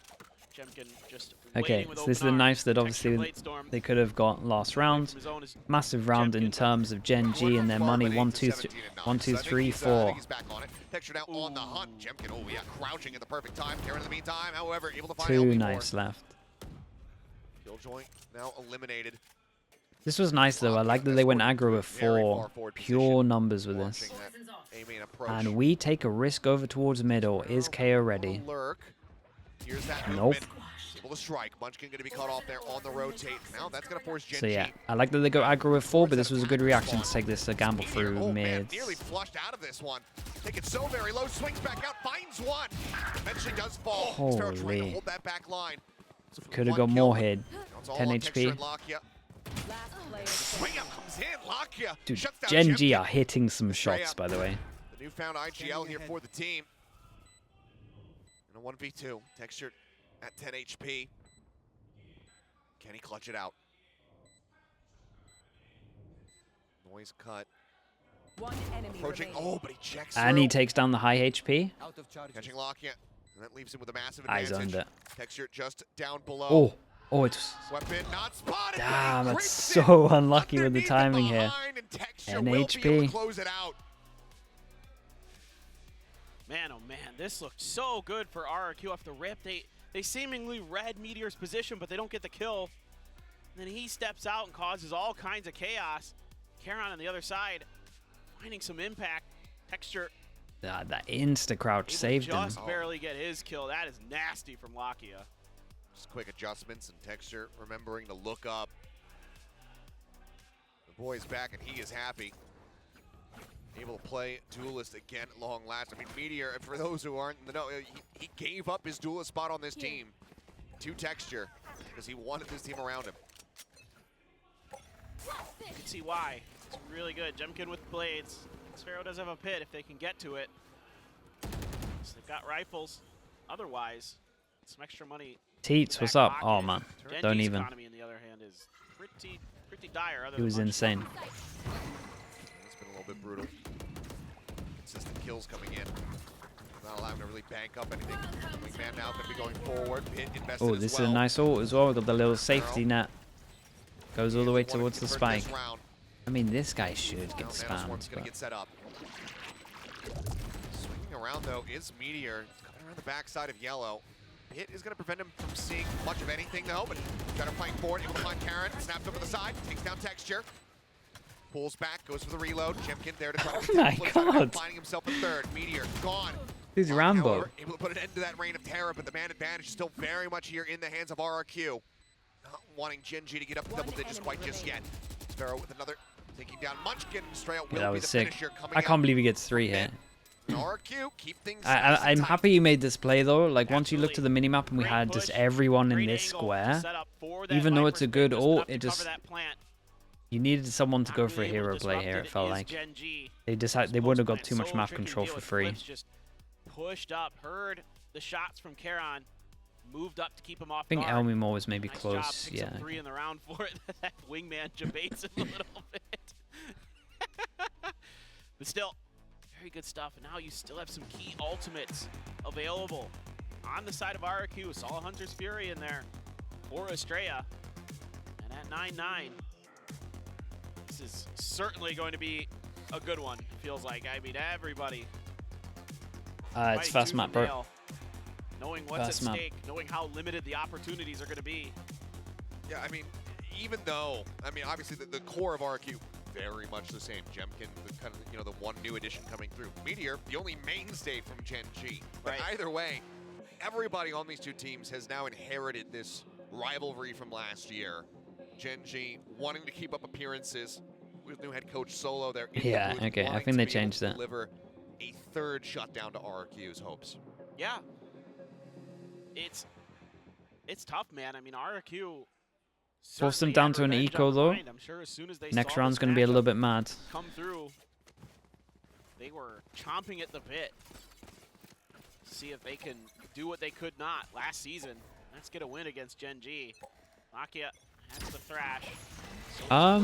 Jemkin just Okay, waiting with so open this is the arms. knife that Texture obviously Bladestorm they could have got last round. from his own is Massive round in terms of GENG and their money. 1, 2, 3, 1, 2, 3, 4. He's back on it. Texture now on the hunt. Jemkin, oh yeah, crouching at the perfect time. Karen in the meantime, however, able to find 2 LB4. knives left. Killjoy now eliminated. This was nice though. I like that they went aggro with 4. Pure numbers with this. And we take a risk over towards middle. Is KO ready? Lurk. Here's that Nope. movement. Able to strike. Munchkin going to be caught off there on the rotate. Now that's going to force GENG. So yeah, I like that they go aggro with 4, but this was a good reaction to take this gamble Meteor, through oh man, mids. nearly flushed out of this one. Take it so very low, swings back out, finds one. Eventually does fall. Sparrow trying to Holy. hold that back line. So for Could have one got kill, more hit. now it's all 10 on Texture HP. and Lakia. Swing out comes in, Lakia Dude, shuts down GENG Jemkin. are hitting some Straight shots, up. by the way. The newfound IGL here for the team. In a 1v2, Texture at 10 HP. Can he clutch it out? Noise cut. Approaching. Oh, but he checks And he through. takes down the high HP. Catching Lakia. And that leaves him with a massive I advantage. zoned it. Texture just down below. Oh, oh, it's... Weapon not spotted. Damn, but he that's crits so it unlucky with the underneath timing here. behind, and Texture And will be able HP. to close it out. Man, oh man, this looked so good for RRQ off the rip. They seemingly read Meteor's position, but they don't get the kill. And then he steps out and causes all kinds of chaos. Charon on the other side, finding some impact. Texture That insta-crouch saved him. just barely get his kill. That is nasty from Lakia. Just quick adjustments and Texture remembering to look up. The boy's back and he is happy. Able to play Duelist again at long last. I mean, Meteor, for those who aren't in the know, he gave up his Duelist spot on this team to Texture because he wanted this team around him. You can see why. It's really good. Jemkin with blades. Sparrow does have a pit if they can get to it. So they've got rifles. Otherwise, some extra money. Teats, what's up? Oh man, Genji's don't even. economy, on the other hand, is pretty dire. Other He was than insane. It's been a little bit brutal. Consistent kills coming in. Not allowing to really bank up anything. Wingman now going to be going forward. Pit invested Oh, as this well. is a nice ult as well. We've got the little safety net. Goes all the way towards the spike. I mean, this guy should get spammed. Going to But get set up. Swinging around though is Meteor. Coming around the backside of Yellow. Hit is going to prevent him from seeing much of anything though, but trying to fight forward, able to find Karen, snaps over the side, takes down Texture. Pulls back, goes for the reload. Jemkin there to try to Oh my flip side, God. finding himself a third. Meteor gone. He's Lock, Rambo. however, able to put an end to that reign of terror, but the man advantage is still very much here in the hands of RRQ. Not wanting GENG to get up to double digits quite just yet. Sparrow with another, taking down Munchkin. Straight out will that be was the sick. finisher coming I out. can't believe he gets 3 here. RRQ, keep things I'm happy you made this play though. Like once you look to the minimap and we had just everyone in this square, even though it's a good ult, it just you needed someone to go for a hero play here. It felt like they would have got too much map control for free. Just pushed up, heard the shots from Karon, moved up to keep him off. I think guard. Elmimore was maybe Nice close. Job, picks Yeah. up 3 in the round for it. That wingman debates him a little bit. But still, very good stuff. And now you still have some key ultimates available on the side of RRQ. Saw Hunter's Fury in there for Estrella. And at 9-9, this is certainly going to be a good one, it feels like. I mean, everybody. It's fast map, bro. Nail, knowing what's Fast at map. stake, knowing how limited the opportunities are going to be. Yeah, I mean, even though, I mean, obviously the core of RRQ, very much the same. Jemkin, the kind of, you know, the one new addition coming through. Meteor, the only mainstay from GENG. But Right. either way, everybody on these two teams has now inherited this rivalry from last year. GENG wanting to keep up appearances with new head coach Solo there. Yeah, okay, I think they changed that. Deliver a third shutdown to RRQ's hopes. Yeah. It's tough, man. I mean, RRQ Force them certainly down had to an revenge eco on the though. mind. I'm sure as soon as they Next saw round's this gonna be a little matchup bit mad. come through, they were chomping at the bit. See if they can do what they could not last season. Let's get a win against GENG. Lakia has the thrash. So a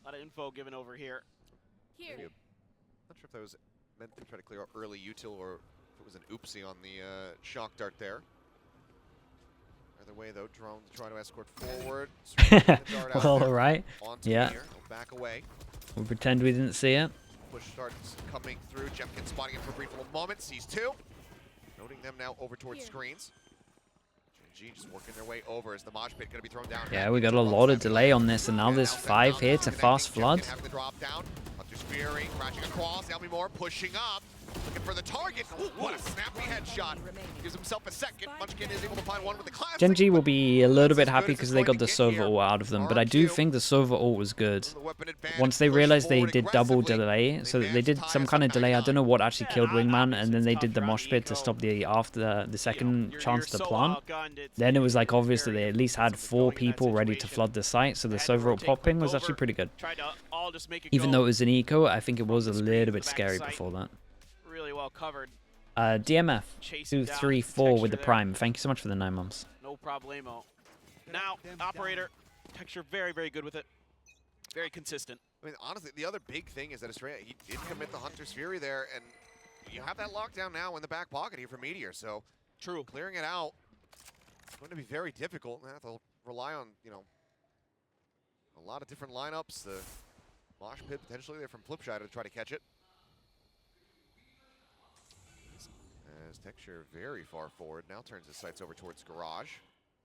lot of info given over here. Here. Not sure if that was meant to try to clear out early util or if it was an oopsie on the shock dart there. Either way, though, drone to try to escort forward. Well, alright. Yeah. Back away. We'll pretend we didn't see it. Push starts coming through. Jemkin spotting it for a brief little moment. Sees 2. Noting them now over towards screens. GENG just working their way over. Is the mosh pit going to be thrown down? Yeah, we got a lot of delay on this, and now there's 5 here to fast flood. Having the drop down. Hunter's Fury crashing across. Elmimore pushing up. Looking for the target. Ooh, what a snappy headshot. Gives himself a second. Munchkin is able to find one with the classic. GENG will be a little bit happy because they got the Sova ult out of them, but I do think the Sova ult was good. Once they realized they did double delay, so they did some kind of delay, I don't know what actually killed Wingman, and then they did the mosh pit to stop the after the second chance to plant. Then it was like obvious that they at least had 4 people ready to flood the site, so the Sova ult popping was actually pretty good. Even though it was an eco, I think it was a little bit scary before that. Really well covered. DMF 234 with the prime. Thank you so much for the 9 months. No problemo. Now, operator, Texture very, very good with it. Very consistent. I mean, honestly, the other big thing is that Estrella, he did commit the Hunter's Fury there, and you have that lockdown now in the back pocket here for Meteor, so True. Clearing it out is going to be very difficult. They have to rely on, you know, a lot of different lineups. The mosh pit potentially there from Flipside to try to catch it. As Texture very far forward, now turns his sights over towards Garage.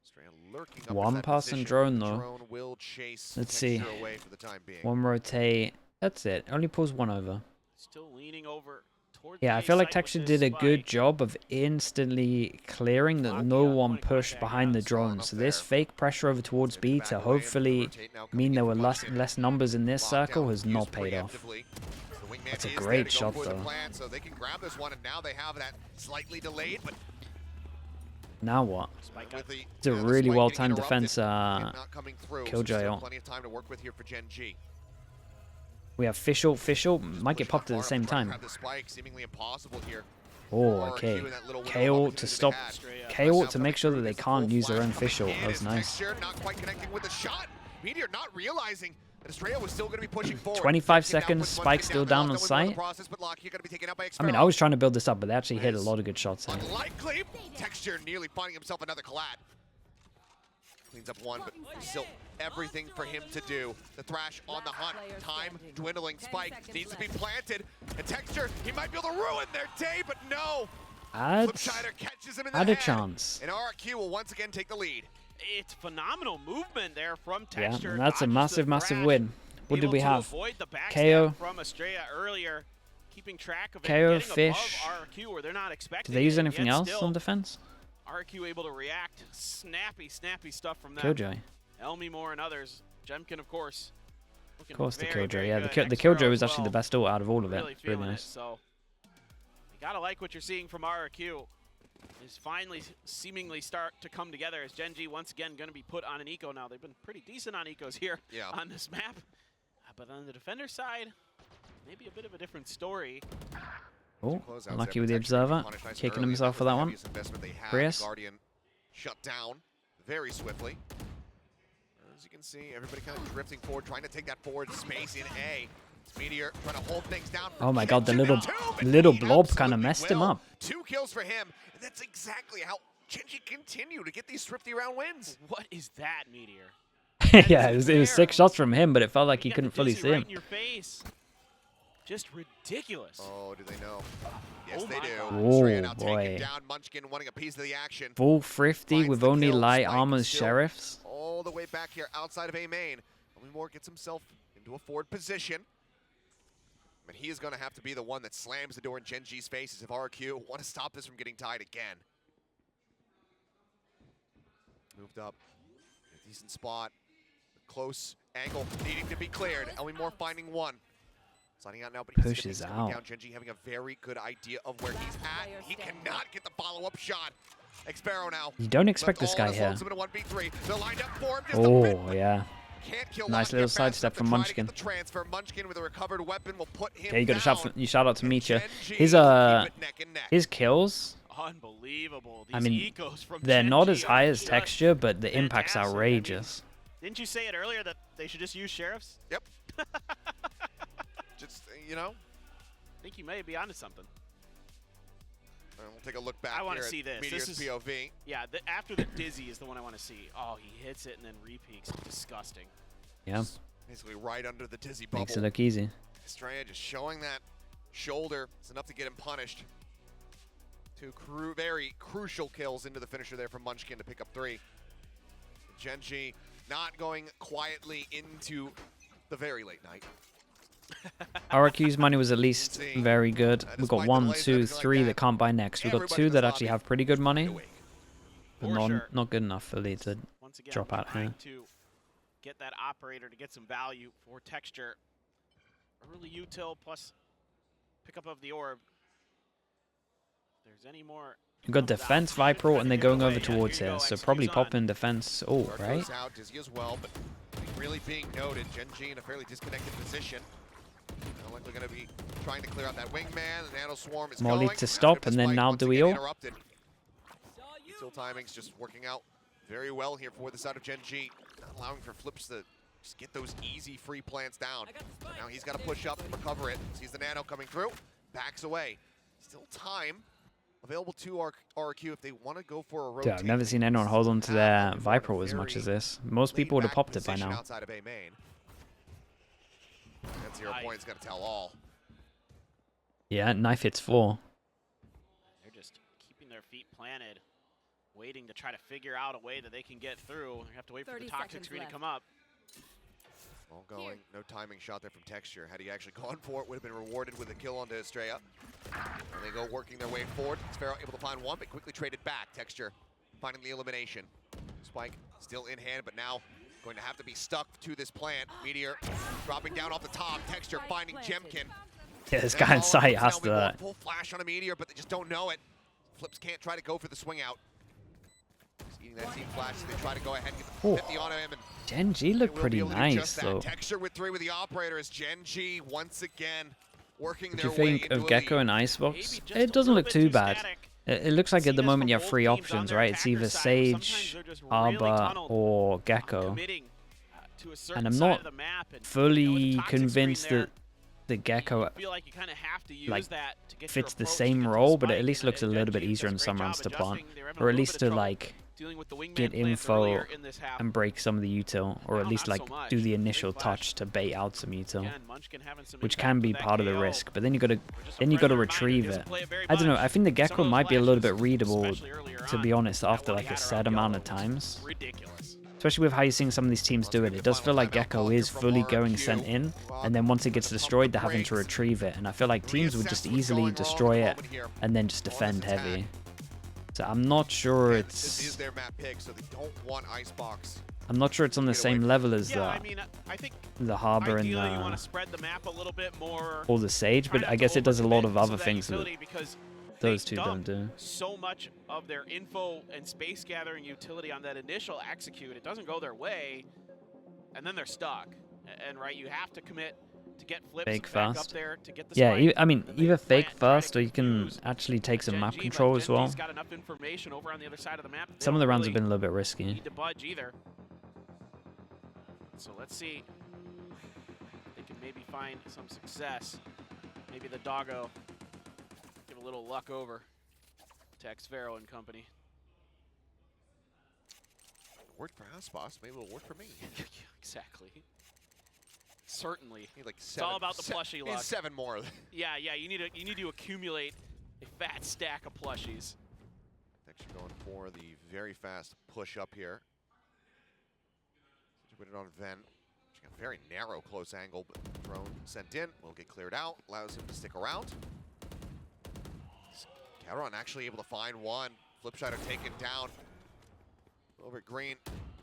Strand lurking up One that pass and position. drone though. Drone will chase Let's Texture see. away for the time being. One rotate. That's it. Only pulls 1 over. Still leaning over towards Yeah, the I feel like site with Texture this did a good spike. job of instantly clearing that no one pushed behind the drone. So this fake pressure over towards B to hopefully mean there were less numbers in this circle has not paid off. That's a great shot though. So they can grab this one, and now they have that slightly delayed, but Now what? with the, It's a the really spike well-timed getting defense interrupted, not coming through, so Killjoy still ult. plenty of time to work with here for GENG. We have Fischl. Fischl might get popped at the same time. Grab the spike, seemingly impossible here. Oh, okay. KO to stop. KO to make sure that they can't use their own Fischl. That was nice. Not quite connecting with the shot. Meteor not realizing that Estrella was still going to be pushing forward. 25 seconds, Spike still down on site. I mean, I was trying to build this up, but they actually hit a lot of good shots here. Unlikely. Texture nearly finding himself another collab. Cleans up one, but still everything for him to do. The Thrash on the hunt. Time dwindling. Spike needs to be planted. And Texture, he might be able to ruin their day, but no. Flipshider catches him in the Had a head. chance. And RRQ will once again take the lead. It's phenomenal movement there from Yeah, Texture. and that's a Dodges the massive thrash, win. What did able we to have? avoid the backstab KO. from Estrella earlier, keeping track of it, KO, getting Fish. above RRQ where they're not expecting Did they use it, anything yet else still, on defense? RRQ able to react. Snappy stuff from them. Killjoy. Elmimore and others. Jemkin, of course, Of course, the Killjoy. Yeah, the Killjoy was actually the best ult out of all of it. Really It's really feeling nice. it, so you gotta like what you're seeing from RRQ. Is finally seemingly start to come together as GENG once again going to be put on an eco now. They've been pretty decent on ecos here on this map. But on the defender side, maybe a bit of a different story. Oh, unlucky with the Observer. Kicking himself for that one. Prius. Guardian shut down very swiftly. As you can see, everybody kind of drifting forward, trying to take that forward space in A. Meteor trying to hold things down. Oh my god, the little blob kind of messed him up. 2 kills for him, and that's exactly how GENG continue to get these thrifty round wins. What is that, Meteor? Yeah, it was 6 shots from him, but it felt like he couldn't fully see him. Right in your face. Just ridiculous. Oh, do they know? Yes, Oh they do. Oh, Australia now boy. taking down Munchkin, wanting a piece of the action. Full thrifty Finds with the only kill, light Spike armor still sheriffs. All the way back here outside of A main. Only more gets himself into a forward position. But he is going to have to be the one that slams the door in GENG's faces if RRQ want to stop this from getting tied again. Moved up. A decent spot. Close angle needing to be cleared. Elmore finding one. Sliding out now, but Pushes out. Down. GENG having a very good idea of where he's at. He cannot get the follow-up shot. Xpero now. You don't expect this guy here. Oh, yeah. Nice little sidestep from Munchkin. Transfer. Munchkin with a recovered weapon will put him Yeah, you got a shout. You shout out to Meteor. GENG His kills. Unbelievable. These I mean, ecos from they're not GENG as high are as just texture, but the impact's fantastic. outrageous. Didn't you say it earlier that they should just use sheriffs? Yep. Just, you know. I think you may be onto something. We'll take a look back. I want to here see at this. Meteor's This is POV. Yeah, after the dizzy is the one I want to see. Oh, he hits it and then repeaks. Disgusting. Yeah. Basically right under the dizzy bubble. Makes it look easy. Estrella just showing that shoulder. It's enough to get him punished. 2 very crucial kills into the finisher there from Munchkin to pick up 3. GENG not going quietly into the very late night. RRQ's money was at least very good. We've got 1, 2, 3 that can't buy next. We've got 2 that actually have pretty good money, but not good enough for Lee to drop out here. To get that operator to get some value for texture. Early util plus pickup of the orb. If there's any more. We've got defense, Viper, and they're going over towards here, so probably pop in defense. Oh, right? Out, Dizzy as well, but really being noted. GENG in a fairly disconnected position. Likely going to be trying to clear out that wingman. The nano swarm is Molly going. to stop, and then now do we all? Util timing's just working out very well here for the side of GENG. Not allowing for flips to just get those easy free plants down. Now he's got to push up and recover it. Sees the nano coming through, backs away. Still time available to RRQ if they want to go for a rotate. Dude, I've never seen anyone hold on to their Viper as much as this. Most people would have popped it by now. Outside of A main. That 0 point's got to tell all. Yeah, knife hits 4. They're just keeping their feet planted, waiting to try to figure out a way that they can get through. They have to wait for the toxic screen to come up. All going, no timing shot there from Texture. Had he actually gone for it, would have been rewarded with a kill onto Estrella. And they go working their way forward. Sparrow able to find one, but quickly traded back. Texture finding the elimination. Spike still in hand, but now going to have to be stuck to this plant. Meteor dropping down off the top. Texture finding Jemkin. Yeah, this guy in sight has to. Full flash on a Meteor, but they just don't know it. Flips can't try to go for the swing out. He's eating that team flash, so they try to go ahead and get the 50 on him. And GENG looked pretty nice, though. Texture with 3 with the operator as GENG once again working What their do you way think into of a Gecko lead. and Icebox? It doesn't look too bad. It looks like at the moment you have 3 options, right? It's either Sage, Arbor, or Gecko. And I'm not fully convinced that the Gecko fits the same role, but it at least looks a little bit easier in some rounds to plant, or at least to like get info and break some of the util, or at least like do the initial touch to bait out some util, which can be part of the risk. But then you gotta retrieve it. I don't know. I think the Gecko might be a little bit readable, to be honest, after like a set amount of times. Especially with how you're seeing some of these teams do it. It does feel like Gecko is fully going sent in, and then once it gets destroyed, they're having to retrieve it. And I feel like teams would just easily destroy it and then just defend heavy. So I'm not sure it's... This is their map pick, so they don't want Icebox. I'm not sure it's on the same level as Yeah, I mean, I think the harbor and ideally you want to spread the map a little bit more. or the sage, but I guess it does a lot of other things that those two don't do. So much of their info and space gathering utility on that initial execute, it doesn't go their way, and then they're stuck. And right, you have to commit to get flips Fake back fast. up there to get the Yeah, spike, I mean, and they either fake plant, fast try or to you can confuse actually take some map GENG, control but as well. GENG's got enough information over on the other side of the map. They Some of the don't rounds have really been a little bit risky. need to budge either. So let's see. They can maybe find some success. Maybe the doggo give a little luck over to Xvero and company. Worked for Icebox, maybe it'll work for me. Exactly. Certainly. Need like It's all about the plushie luck. 7 more. Yeah, you need to accumulate a fat stack of plushies. Actually going for the very fast push up here. Put it on Ven. She got a very narrow close angle, but drone sent in will get cleared out, allows him to stick around. Caron actually able to find one. Flipshider taken down. Over at green.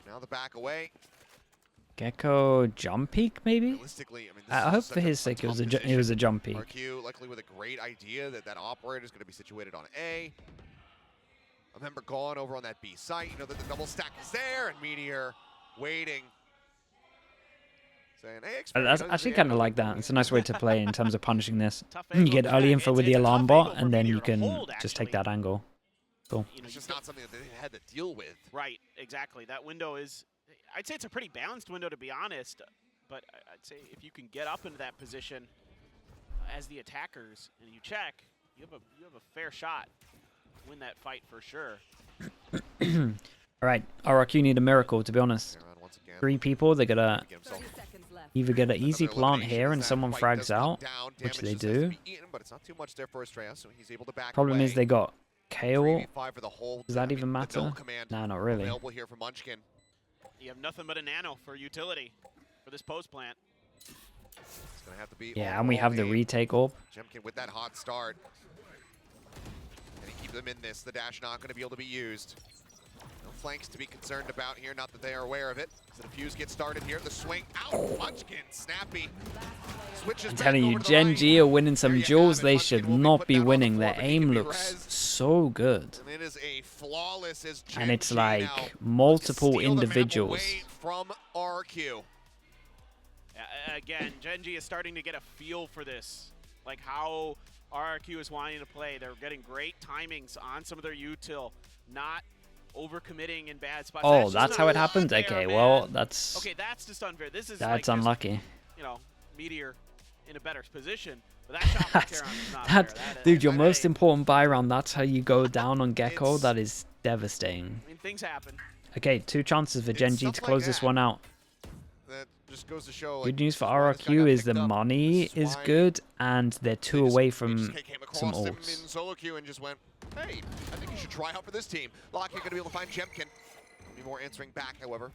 Now the back away. Gecko jump peak maybe? Realistically, I mean, I hope for his sake it was a jump peak. RRQ luckily with a great idea that that operator is going to be situated on A. A member gone over on that B site. You know that the double stack is there, and Meteor waiting. Saying, hey, That's actually kind of like that. It's a nice way to play in terms of punishing this. Tough You angle. get early info with the It's a alarm tough bot, angle for and then Meteor you to can hold, just take actually. that angle. Cool. You know, It's you just get- not something that they had to deal with. Right, exactly. That window is, I'd say it's a pretty balanced window to be honest, but I'd say if you can get up into that position as the attackers and you check, you have a fair shot to win that fight for sure. All right, RRQ need a miracle, to be honest. Caron once again. 3 people, they gotta Get himself either get an easy another plant elimination here as and that someone fight frags does come out, down. which Damage they just has to do. be eaten, but it's not too much there for Estrella, so he's able to back Problem is away. they got Kale. 3v5 for the whole. Does that I mean, even the matter? Bell command Nah, not really. Available here for Munchkin. You have nothing but a nano for utility for this post plant. It's gonna have to be. Yeah, all and we have the in. retake orb. Jemkin with that hot start. Can he keep them in this? The dash not going to be able to be used. No flanks to be concerned about here, not that they are aware of it. So the fuse gets started here. The swing out. Munchkin, snappy. Switches I'm back telling you, over to the line. GENG are winning There some you duels have it. they Munchkin should will be not put be down on the winning. floor, Their but he aim can be looks res. so good. And it is a flawless as And it's GENG like now multiple steal the map individuals. away from RRQ. Again, GENG is starting to get a feel for this, like how RRQ is wanting to play. They're getting great timings on some of their util, not overcommitting in bad spots. Oh, just that's not how it happened? fair, Okay, man. well, that's Okay, that's just unfair. This is like that's just, unlucky. you know, Meteor in a better position. But that shot from That's, Caron is not that's fair. dude, your that most ain't- important buy round. That's how you go down on Gecko. It's- That is devastating. I mean, things happen. Okay, 2 chances for It's GENG stuff to like close this that. one out. That just goes to show. Good news for why this guy RRQ got is the picked up. money This is why good, and they're 2 they just- away they from just came across some him ults. in solo queue and just went, hey, I think you should try out for this team. Lockett gonna be able to find Jemkin. Be more answering back, however.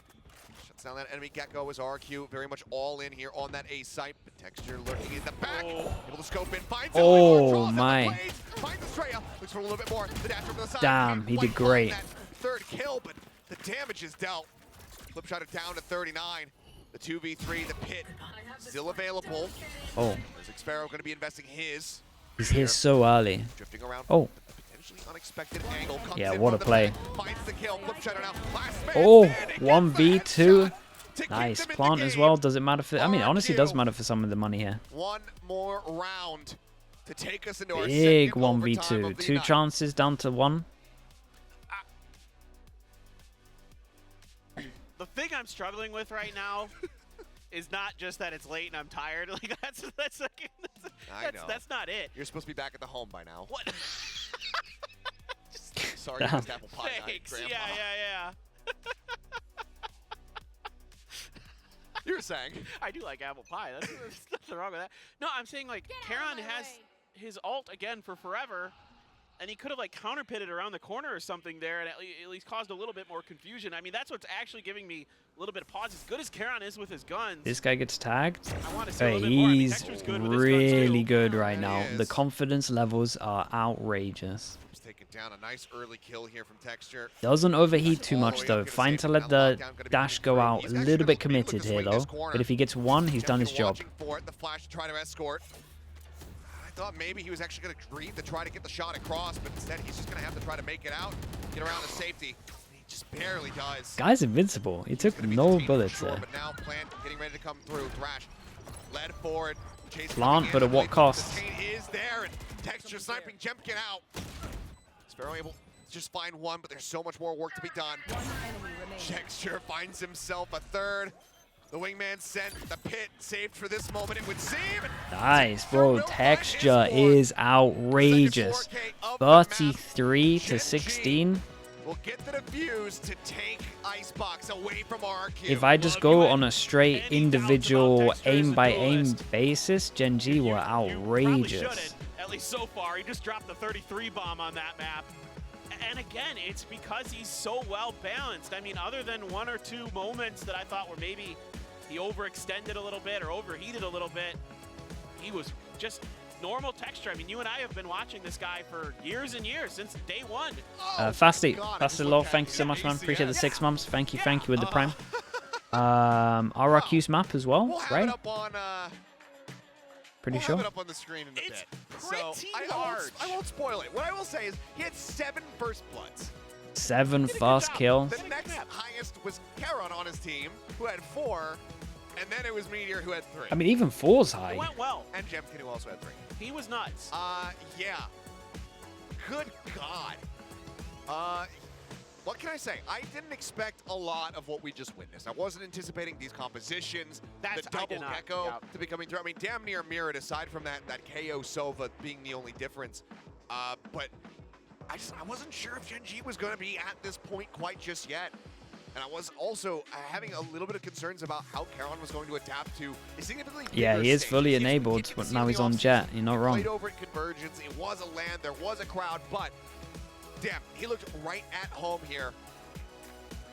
Shuts down that enemy Gecko as RRQ very much all in here on that A site. But Texture lurking in the back. Oh. Able to scope in, finds Oh, Ellie, draws out the my. blades, finds Estrella, looks for a little bit more. The dash over the side. Damn, Can't he did quite great. find that third kill, but the damage is dealt. Flip shot it down to 39. The 2v3, the pit, still available. Oh, Is Xvero going to be investing his? he's here so early. Drifting around. Oh. Potentially unexpected angle. Comes Yeah, in what from a the play. back, finds the kill. Flip shutter now. Last man Oh, standing, gets 1v2. the headshot to keep Nice them in the plant as game. well. Does it matter for? I mean, honestly, it does RRQ. matter for some of the money here. One more round to take us into our Big second overtime 1v2. of the 2 night. chances down to 1. The thing I'm struggling with right now is not just that it's late and I'm tired. Like I know. that's not it. You're supposed to be back at the home by now. What? Sorry, you missed apple pie night, Thanks. Grandma. Yeah. You were saying. I do like apple pie. There's nothing wrong with that. No, I'm saying like Caron has his ult again for forever, and he could have like counter pitted around the corner or something there, and at least caused a little bit more confusion. I mean, that's what's actually giving me a little bit of pause. As good as Karon is with his guns, This guy gets tagged. I want to see a Hey, little bit more. I mean, he's Texture's good with his guns, really too. good right Yeah, now. he The is. confidence levels are outrageous. Just taking down a nice early kill here from Texture. Doesn't overheat too All the much way up, though. gonna Fine save to him. let Now the lockdown gonna be dash coming go through. out He's a actually little bit gonna look to committed here swing though. this corner. But if he gets one, he's done his Jemkin job. watching for it. The flash to try to escort. I thought maybe he was actually going to dream to try to get the shot across, but instead he's just going to have to try to make it out, get around to safety. He just barely does. Guy's invincible. He took Gonna be no detained for bullets sure, there. But now Plant getting ready to come through. Thrash led forward. Chase Plant, coming in. but at what I believe cost? The detain is there, and Texture sniping Jemkin out. Sparrow able to just find one, but there's so much more work to be done. Texture finds himself a third. The wingman sent the pit, saved for this moment, it would seem. Nice, bro. Texture is outrageous. 33 to 16. We'll get the defuse to take Icebox away from RRQ. If I just go on a straight individual aim by aim basis, GENG were outrageous. At least so far, he just dropped the 33 bomb on that map. And again, it's because he's so well balanced. I mean, other than one or two moments that I thought were maybe he overextended a little bit or overheated a little bit, he was just normal Texture. I mean, you and I have been watching this guy for years and years, since day one. Fasty, Love, thank you so much, man. Appreciate the 6 months. Thank you with the prime. RRQ's map as well, We'll have right? it up on, Pretty we'll sure. have it up on the screen in a It's bit. pretty I won't spoil it. What I will say is he had 7 first bloods. 7 first kills. The next highest was Karon on his team, who had 4, and then it was Meteor, who had 3. I mean, even 4's It high. went well. And Jemkin, who also had 3. He was nuts. Yeah. Good God. What can I say? I didn't expect a lot of what we just witnessed. I wasn't anticipating these compositions, I the double did not. Gecko Yeah. to be coming through. I mean, damn near mirrored aside from that KO Sova being the only difference. But I wasn't sure if GENG was going to be at this point quite just yet. And I was also having a little bit of concerns about how Karon was going to adapt to a significantly Yeah, bigger he is stage. fully It seems we enabled, didn't but see now in he's the on offseason. Jet. You're not wrong. Played over at Convergence. It was a land. There was a crowd, but damn, he looked right at home here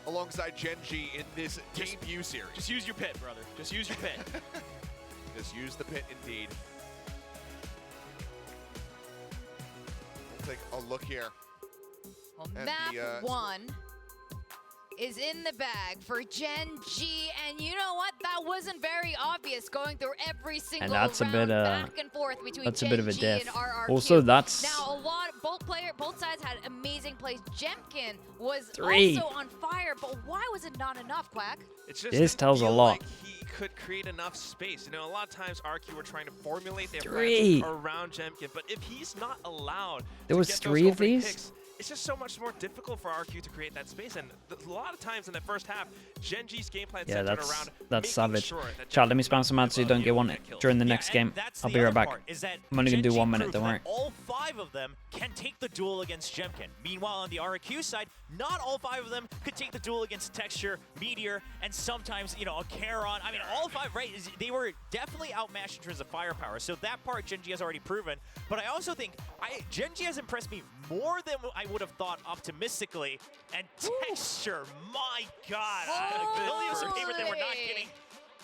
alongside GENG in this debut series. Just use your pit, brother. Just use your pit. Just use the pit indeed. We'll take a look here. Well, And map the, 1 is in the bag for GENG, and you know what? That wasn't very obvious going through every single that's a round, bit, back and forth between That's a bit of a GENG diff. and RRQ. Also, that's Now, both sides had amazing plays. Jemkin was 3. also on fire, but why was it not enough, Quack? It's just This didn't tells a feel lot. Like he could create enough space. You know, a lot of times RRQ were trying to formulate their 3. plans around Jemkin, but if he's not allowed There to was get 3 those of opening these? picks, it's just so much more difficult for RRQ to create that space. And a lot of times in the first half, GENG's game plan Yeah, centered that's around savage. Sure that Chat, let me Jemkin spam some ads so you don't get one during the next game. I'll be right back. I'm only gonna do 1 minute, don't worry. All 5 of them can take the duel against Jemkin. Meanwhile, on the RRQ side, not all 5 of them could take the duel against Texture, Meteor, and sometimes, you know, a Karon. I mean, all 5, right? They were definitely outmatched in terms of firepower. So that part GENG has already proven. But I also think GENG has impressed me more than I would have thought optimistically. And Texture, my God. Williams are favorite that we're not kidding.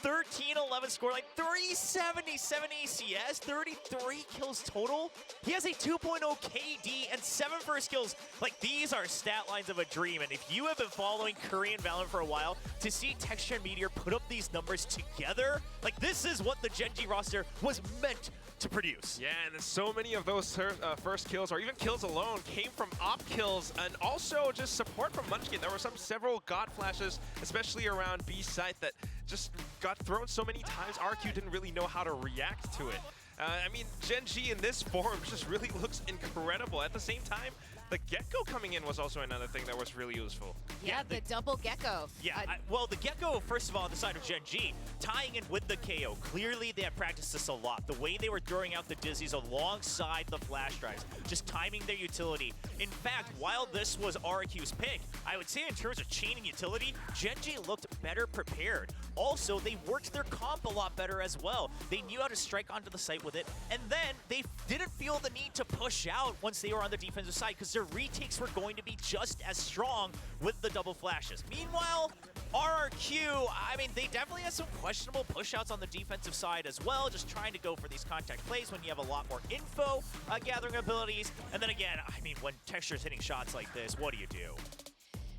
13-11 scoreline, 377 ACS, 33 kills total. He has a 2.0 KD and 7 first kills. Like, these are stat lines of a dream. And if you have been following Korean Valorant for a while, to see Texture and Meteor put up these numbers together, like, this is what the GENG roster was meant to produce. Yeah, and then so many of those first kills, or even kills alone, came from op kills, and also just support from Munchkin. There were several God flashes, especially around B site, that just got thrown so many times. RRQ didn't really know how to react to it. I mean, GENG in this form just really looks incredible. At the same time, The Gecko coming in was also another thing that was really useful. Yeah, the double Gecko. Yeah, well, the Gecko, first of all, on the side of Gen G, tying in with the KO, clearly they had practiced this a lot. The way they were throwing out the Dizzies alongside the flash drives, just timing their utility. In fact, while this was RRQ's pick, I would say in terms of chaining utility, Gen G looked better prepared. Also, they worked their comp a lot better as well. They knew how to strike onto the site with it, and then they didn't feel the need to push out once they were on the defensive side because their retakes were going to be just as strong with the double flashes. Meanwhile, RRQ, I mean, they definitely had some questionable pushouts on the defensive side as well, just trying to go for these contact plays when you have a lot more info gathering abilities. And then again, I mean, when Texture's hitting shots like this, what do you do?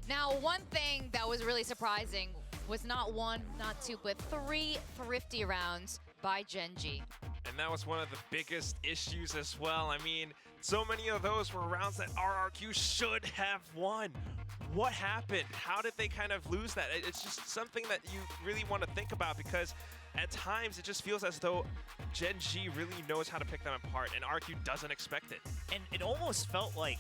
Now, one thing that was really surprising was not one, not two, but 3 thrifty rounds by Gen G. And that was one of the biggest issues as well. I mean, so many of those were rounds that RRQ should have won. What happened? How did they kind of lose that? It's just something that you really want to think about because at times it just feels as though Gen G really knows how to pick them apart and RRQ doesn't expect it. And it almost felt like